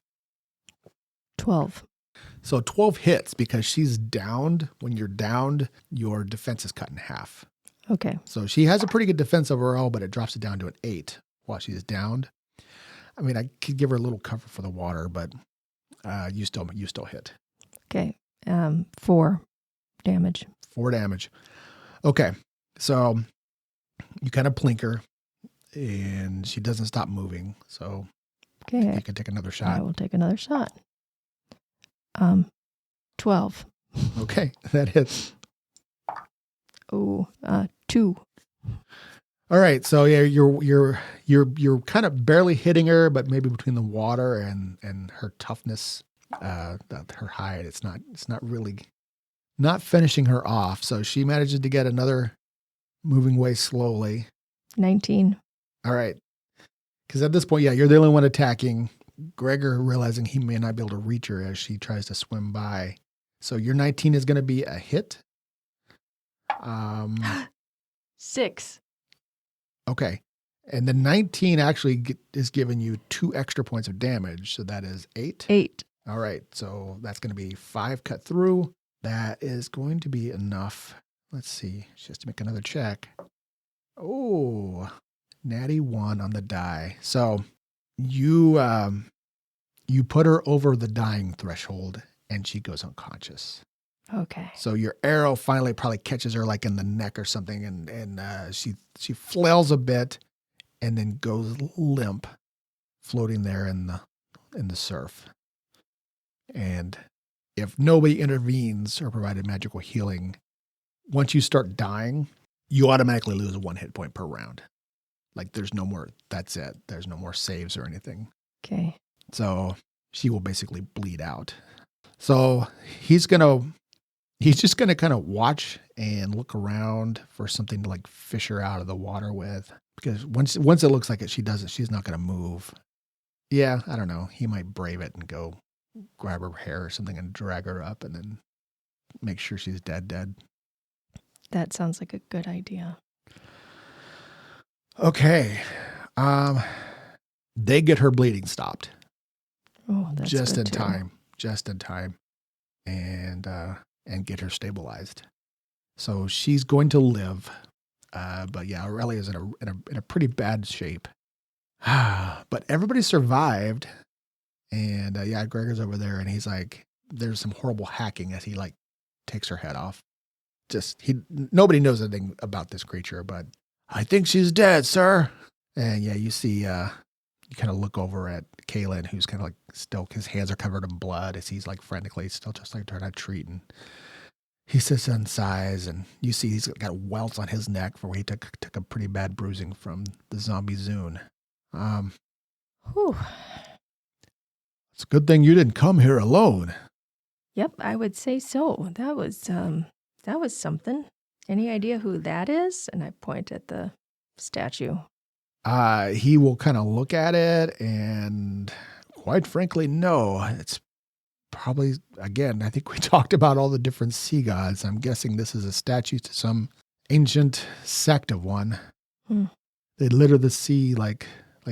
12. So 12 hits because she's downed. When you're downed, your defense is cut in half. Okay. So she has a pretty good defense overall, but it drops it down to an 8 while she's downed. I mean, I could give her a little cover for the water, but you still hit. Okay. 4 damage. 4 damage. Okay. So you kind of plink her and she doesn't stop moving. So okay. You can take another shot. I will take another shot. 12. Okay. That hits. Oh, 2. All right, so yeah, you're kind of barely hitting her, but maybe between the water and her toughness, her hide, it's not really not finishing her off. So she manages to get another moving way slowly. 19. All right, because at this point, yeah, you're the only one attacking. Gregor realizing he may not be able to reach her as she tries to swim by. So your 19 is going to be a hit. 6. Okay. And the 19 actually is giving you 2 extra points of damage. So that is 8. 8. All right. So that's going to be 5 cut through. That is going to be enough. Let's see. She has to make another check. Oh, natty 1 on the die. So you put her over the dying threshold and she goes unconscious. Okay. So your arrow finally probably catches her like in the neck or something, and she flails a bit, and then goes limp, floating there in the surf. And if nobody intervenes or provided magical healing, once you start dying, you automatically lose 1 hit point per round. Like there's no more. That's it. There's no more saves or anything. Okay. So she will basically bleed out. So he's just going to kind of watch and look around for something to like fish her out of the water with. Because once it looks like it, she's not going to move. Yeah, I don't know. He might brave it and go grab her hair or something and drag her up and then make sure she's dead. That sounds like a good idea. Okay. They get her bleeding stopped. Oh, that's just good in too. time. Just in time. And get her stabilized. So she's going to live. But yeah, Aurelia's in a pretty bad shape. But everybody survived. And yeah, Gregor's over there and he's like, there's some horrible hacking as he like takes her head off. Nobody knows anything about this creature, but I think she's dead, sir. And yeah, you see, you kind of look over at Kalen, who's kind of like still, his hands are covered in blood as he's like frantically still just like trying to treat. And he sits and sighs, and you see he's got welts on his neck for where he took a pretty bad bruising from the zombie Zune. Whew. It's a good thing you didn't come here alone. Yep, I would say so. That was something. Any idea who that is? And I point at the statue. He will kind of look at it and quite frankly, no. It's probably, again, I think we talked about all the different sea gods. I'm guessing this is a statue to some ancient sect of one. They litter the sea like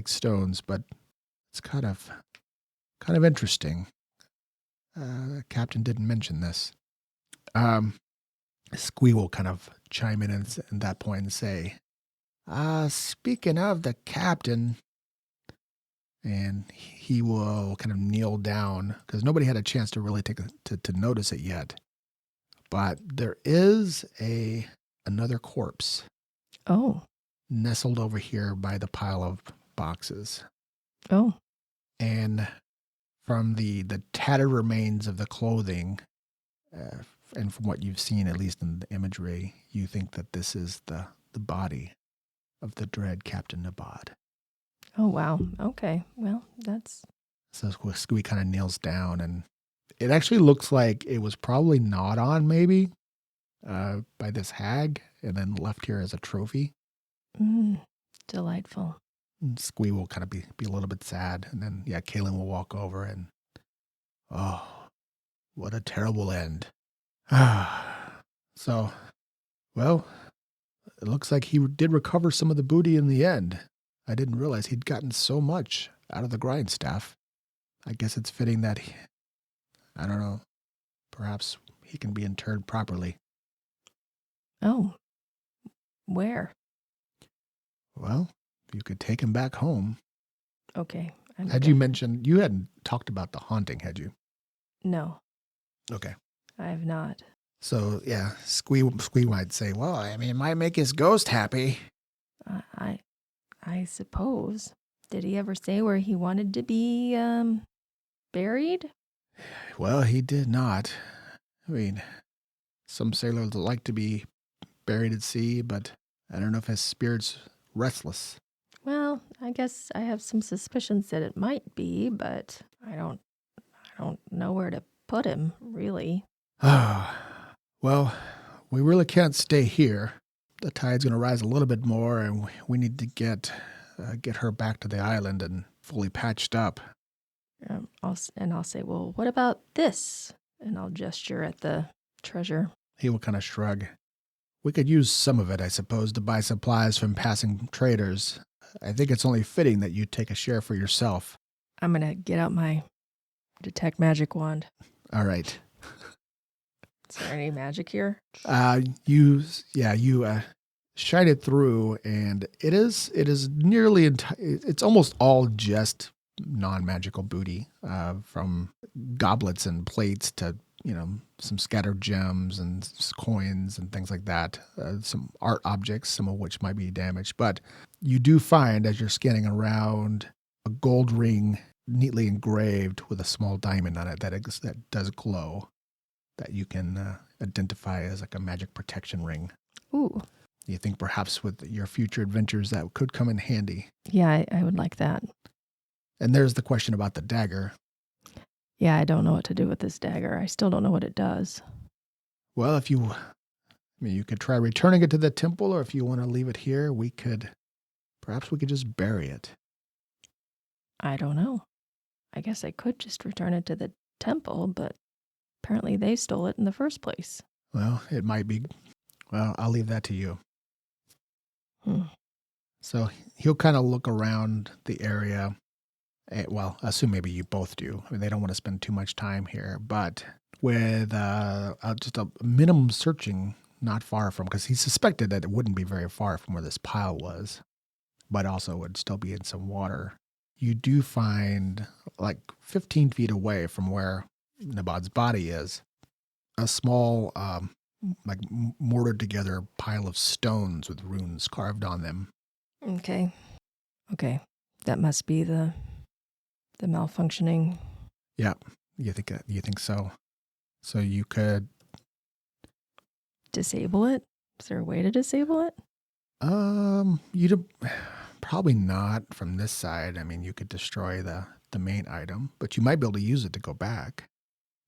stones, but it's kind of interesting. The captain didn't mention this. Squee will kind of chime in at that point and say, speaking of the captain, and he will kind of kneel down because nobody had a chance to really to notice it yet. But there is another corpse. Oh. Nestled over here by the pile of boxes. Oh. And from the tattered remains of the clothing, and from what you've seen, at least in the imagery, you think that this is the body of the dread Captain Nbod. Oh, wow. Okay. Well, that's... So Squee kind of kneels down, and it actually looks like it was probably gnawed on, maybe, by this hag, and then left here as a trophy. Delightful. And Squee will kind of be a little bit sad, and then, yeah, Kaylin will walk over, and, oh, what a terrible end. So, well, it looks like he did recover some of the booty in the end. I didn't realize he'd gotten so much out of the grindstaff. I guess it's fitting that I don't know, perhaps he can be interred properly. Oh. Where? Well, you could take him back home. Okay. You mentioned, you hadn't talked about the haunting, had you? No. Okay. I have not. So, yeah, Squee might say, well, I mean, it might make his ghost happy. I suppose. Did he ever say where he wanted to be buried? Well, he did not. I mean, some sailors like to be buried at sea, but I don't know if his spirit's restless. Well, I guess I have some suspicions that it might be, but I don't know where to put him, really. Oh, well, we really can't stay here. The tide's going to rise a little bit more, and we need to get her back to the island and fully patched up. I'll say, well, what about this? And I'll gesture at the treasure. He will kind of shrug. We could use some of it, I suppose, to buy supplies from passing traders. I think it's only fitting that you take a share for yourself. I'm going to get out my detect magic wand. All right. Is there any magic here? You shine it through, and it is nearly it's almost all just non-magical booty, from goblets and plates to some scattered gems and coins and things like that. Some art objects, some of which might be damaged, but you do find as you're scanning around a gold ring neatly engraved with a small diamond on it that does glow, that you can identify as like a magic protection ring. Ooh. You think perhaps with your future adventures that could come in handy. Yeah, I would like that. And there's the question about the dagger. Yeah, I don't know what to do with this dagger. I still don't know what it does. Well, you could try returning it to the temple, or if you want to leave it here, perhaps we could just bury it. I don't know. I guess I could just return it to the temple, but apparently they stole it in the first place. Well, it might be. Well, I'll leave that to you. So he'll kind of look around the area. Well, assume maybe you both do. I mean, they don't want to spend too much time here, but with just a minimum searching not far from, because he suspected that it wouldn't be very far from where this pile was, but also would still be in some water. You do find, like 15 feet away from where Nbod's body is, a small, like mortared together pile of stones with runes carved on them. Okay. That must be the malfunctioning. Yeah, you think so? So you could disable it? Is there a way to disable it? Probably not from this side. I mean, you could destroy the main item, but you might be able to use it to go back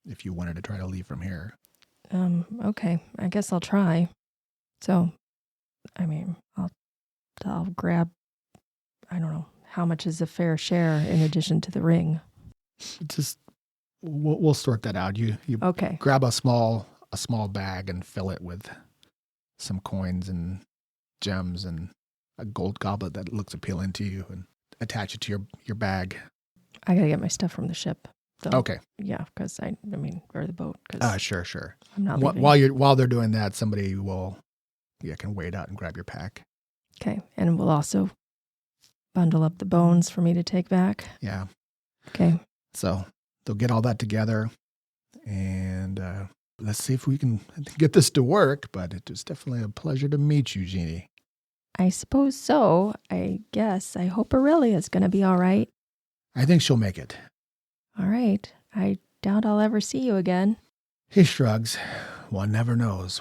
if you wanted to try to leave from here. Okay. I guess I'll try. So, I mean, I'll grab, I don't know, how much is a fair share in addition to the ring? Just, we'll sort that out. You okay. Grab a small bag and fill it with some coins and gems and a gold goblet that looks appealing to you, and attach it to your bag. I gotta get my stuff from the ship, though. Okay. Yeah, because or the boat. Sure. I'm not leaving. While they're doing that, somebody can wait out and grab your pack. Okay, and we'll also bundle up the bones for me to take back. Yeah. Okay. So they'll get all that together, and let's see if we can get this to work. But it was definitely a pleasure to meet you, Jeannie. I suppose so. I guess. I hope Aurelia's going to be all right. I think she'll make it. All right. I doubt I'll ever see you again. He shrugs. One never knows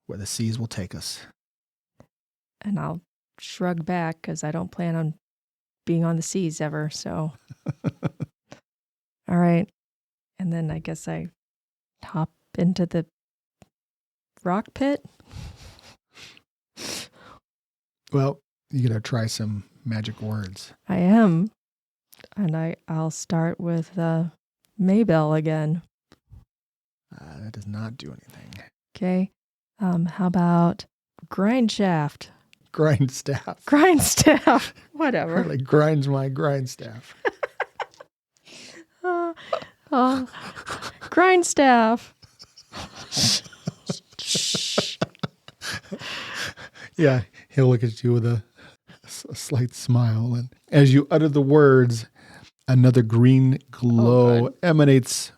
where the seas will take us. And I'll shrug back because I don't plan on being on the seas ever, so. All right. And then I guess I hop into the rock pit. Well, you're going to try some magic words. I am. And I'll start with Maybell again. That does not do anything. Okay. How about grind shaft? Grind staff. Grind staff. Whatever. Really grinds my grind staff. Grind staff. Yeah, he'll look at you with a slight smile, and as you utter the words, another green glow emanates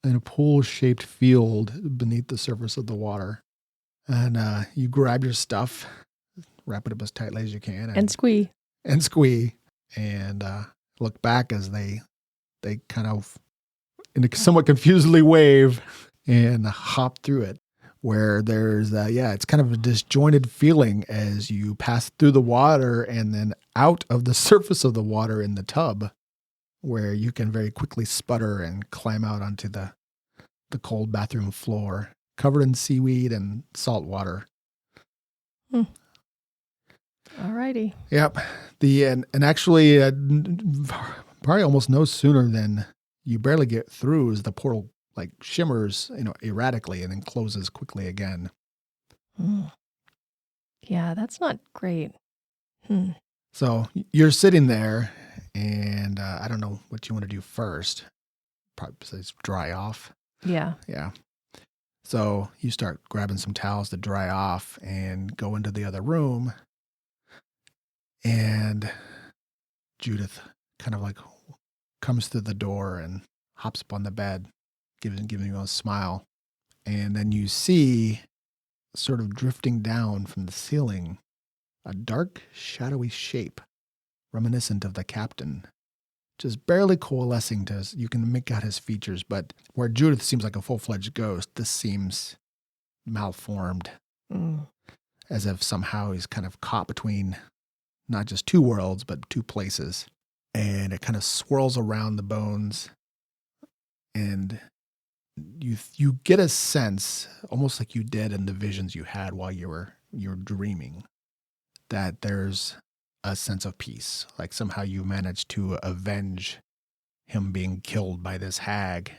in a pool-shaped field beneath the surface of the water. And you grab your stuff, wrap it up as tightly as you can. And squee. And look back as they kind of, in a somewhat confusedly wave, and hop through it. where there's it's kind of a disjointed feeling as you pass through the water and then out of the surface of the water in the tub, where you can very quickly sputter and climb out onto the cold bathroom floor covered in seaweed and salt water. Alrighty. Yep. And actually, probably almost no sooner than you barely get through as the portal like shimmers, erratically and then closes quickly again. Yeah, that's not great. So you're sitting there, and I don't know what you want to do first. Probably besides dry off. Yeah. Yeah. So you start grabbing some towels to dry off and go into the other room. And Judith kind of like comes through the door and hops up on the bed, giving you a smile. And then you see, sort of drifting down from the ceiling, a dark, shadowy shape, reminiscent of the captain, just barely coalescing you can make out his features, but where Judith seems like a full-fledged ghost, this seems malformed, as if somehow he's kind of caught between not just two worlds, but two places. And it kind of swirls around the bones, and you get a sense, almost like you did in the visions you had while you were dreaming, that there's a sense of peace. Like somehow you managed to avenge him being killed by this hag.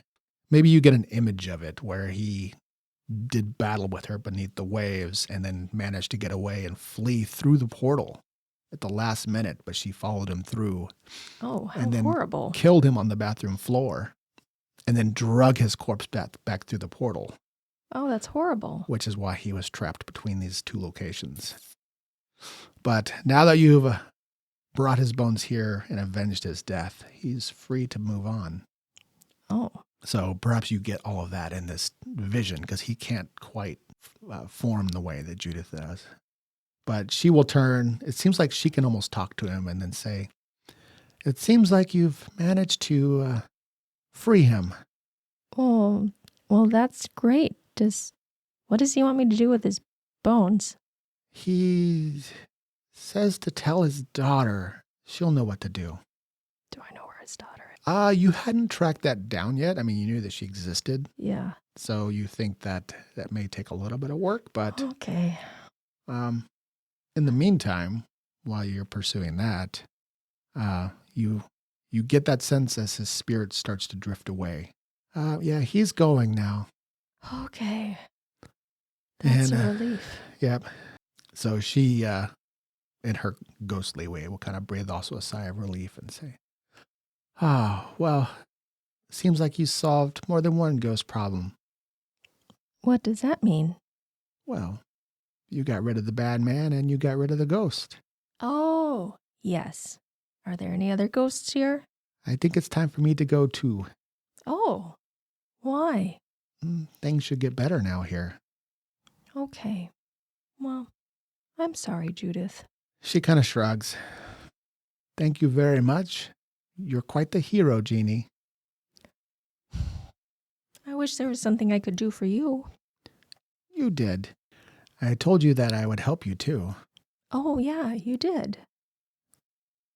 Maybe you get an image of it where he did battle with her beneath the waves and then managed to get away and flee through the portal at the last minute, but she followed him through. Oh, how and then horrible. Killed him on the bathroom floor and then drug his corpse back through the portal. Oh, that's horrible. Which is why he was trapped between these two locations. But now that you've brought his bones here and avenged his death, he's free to move on. Oh. So perhaps you get all of that in this vision, because he can't quite form the way that Judith does. But she will turn. It seems like she can almost talk to him and then say, "It seems like you've managed to free him." Oh, well, that's great. What does he want me to do with his bones? He says to tell his daughter. She'll know what to do. Do I know where his daughter is? You hadn't tracked that down yet. I mean, you knew that she existed. Yeah. So you think that may take a little bit of work, but okay. In the meantime, while you're pursuing that, you get that sense as his spirit starts to drift away. Yeah, he's going now. Okay. That's and, a relief. Yep. So she, in her ghostly way, will kind of breathe also a sigh of relief and say, well, seems like you solved more than one ghost problem. What does that mean? Well, you got rid of the bad man and you got rid of the ghost. Oh, yes. Are there any other ghosts here? I think it's time for me to go too. Oh, why? Things should get better now here. Okay. Well, I'm sorry, Judith. She kind of shrugs. Thank you very much. You're quite the hero, Jeannie. I wish there was something I could do for you. You did. I told you that I would help you too. Oh, yeah, you did.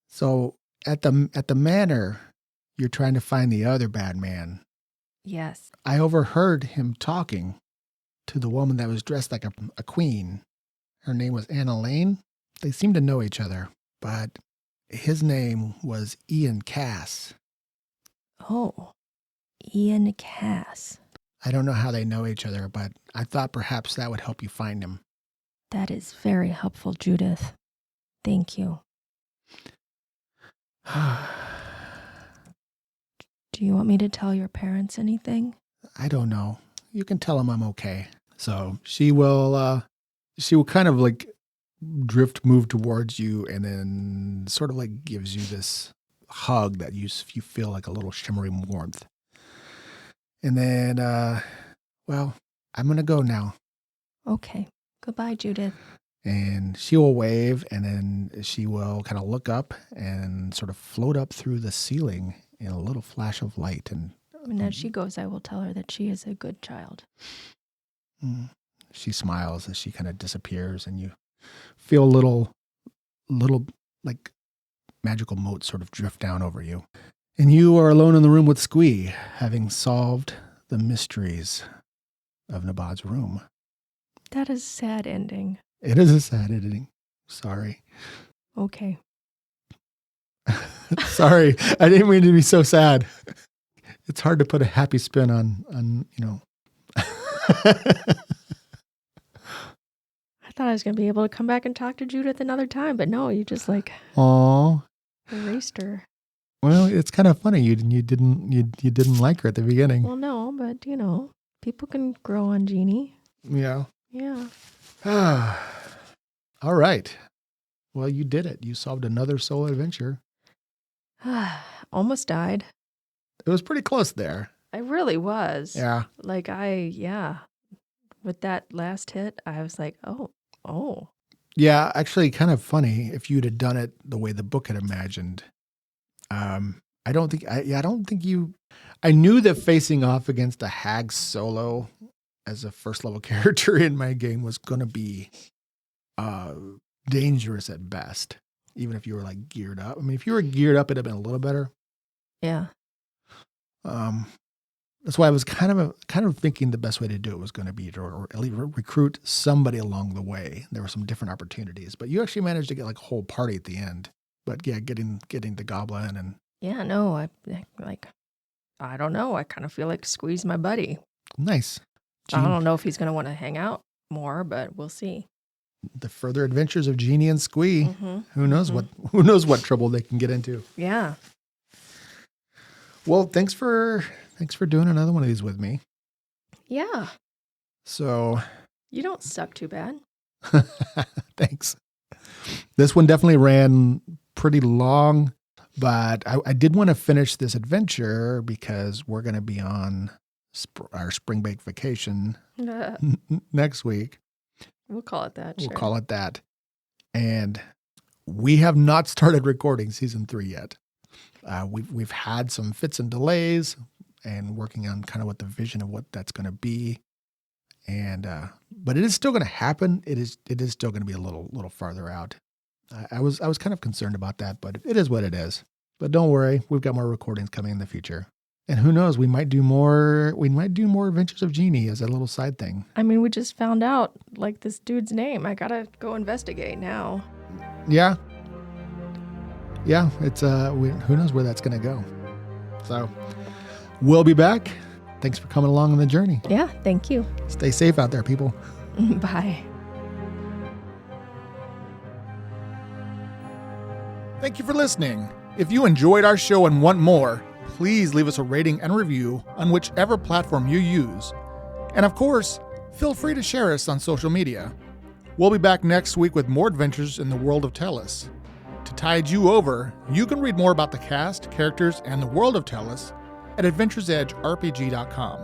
So at the manor, you're trying to find the other bad man. Yes. I overheard him talking to the woman that was dressed like a queen. Her name was Anna Lane. They seemed to know each other, but his name was Ian Cass. Oh, Ian Cass. I don't know how they know each other, but I thought perhaps that would help you find him. That is very helpful, Judith. Thank you. Do you want me to tell your parents anything? I don't know. You can tell them I'm okay. So she will kind of like move towards you, and then sort of like gives you this hug that you feel like a little shimmering warmth. And then, well, I'm going to go now. Okay. Goodbye, Judith. And she will wave, and then she will kind of look up and sort of float up through the ceiling in a little flash of light. And as she goes, I will tell her that she is a good child. She smiles as she kind of disappears, and you feel a little like magical motes sort of drift down over you. And you are alone in the room with Squee, having solved the mysteries of Nbod's room. That is a sad ending. It is a sad ending. Sorry. Okay. Sorry. I didn't mean to be so sad. It's hard to put a happy spin on I thought I was going to be able to come back and talk to Judith another time, but no, you just like Aw. erased her. Well, it's kind of funny. You didn't like her at the beginning. Well, no, but people can grow on Jeannie. Yeah. Yeah. All right. Well, you did it. You solved another solo adventure. Almost died. It was pretty close there. I really was. Yeah. Like with that last hit, I was like, oh. Yeah, actually kind of funny if you'd have done it the way the book had imagined. I don't think you, I knew that facing off against a hag solo as a first level character in my game was going to be dangerous at best, even if you were like geared up. I mean, if you were geared up, it'd have been a little better. Yeah. That's why I was kind of thinking the best way to do it was going to be to at least recruit somebody along the way. There were some different opportunities, but you actually managed to get like a whole party at the end. But yeah, getting the goblin and yeah, no, I don't know. I kind of feel like Squeeze my buddy. nice. I don't know if he's going to want to hang out more, but we'll see. The further adventures of Jeannie and Squee. Mm-hmm. Who knows what trouble they can get into. Yeah. Well, thanks for doing another one of these with me. Yeah. So You don't suck too bad. thanks. This one definitely ran pretty long, but I did want to finish this adventure because we're going to be on our spring break vacation next week. We'll call it that. We'll sure. call it that. And we have not started recording season 3 yet. We've had some fits and delays and working on kind of what the vision of what that's going to be. And, but it is still going to happen. It is still going to be a little farther out. I was kind of concerned about that, but it is what it is. But don't worry, we've got more recordings coming in the future. And who knows, we might do more Adventures of Jeannie as a little side thing. I mean, we just found out like this dude's name. I got to go investigate now. Yeah. Yeah, it's who knows where that's going to go. So, we'll be back. Thanks for coming along on the journey. Yeah, thank you. Stay safe out there, people. Bye. Thank you for listening. If you enjoyed our show and want more, please leave us a rating and review on whichever platform you use. And of course, feel free to share us on social media. We'll be back next week with more adventures in the World of Tellus. To tide you over, you can read more about the cast, characters, and the World of Tellus at AdventuresEdgeRPG.com.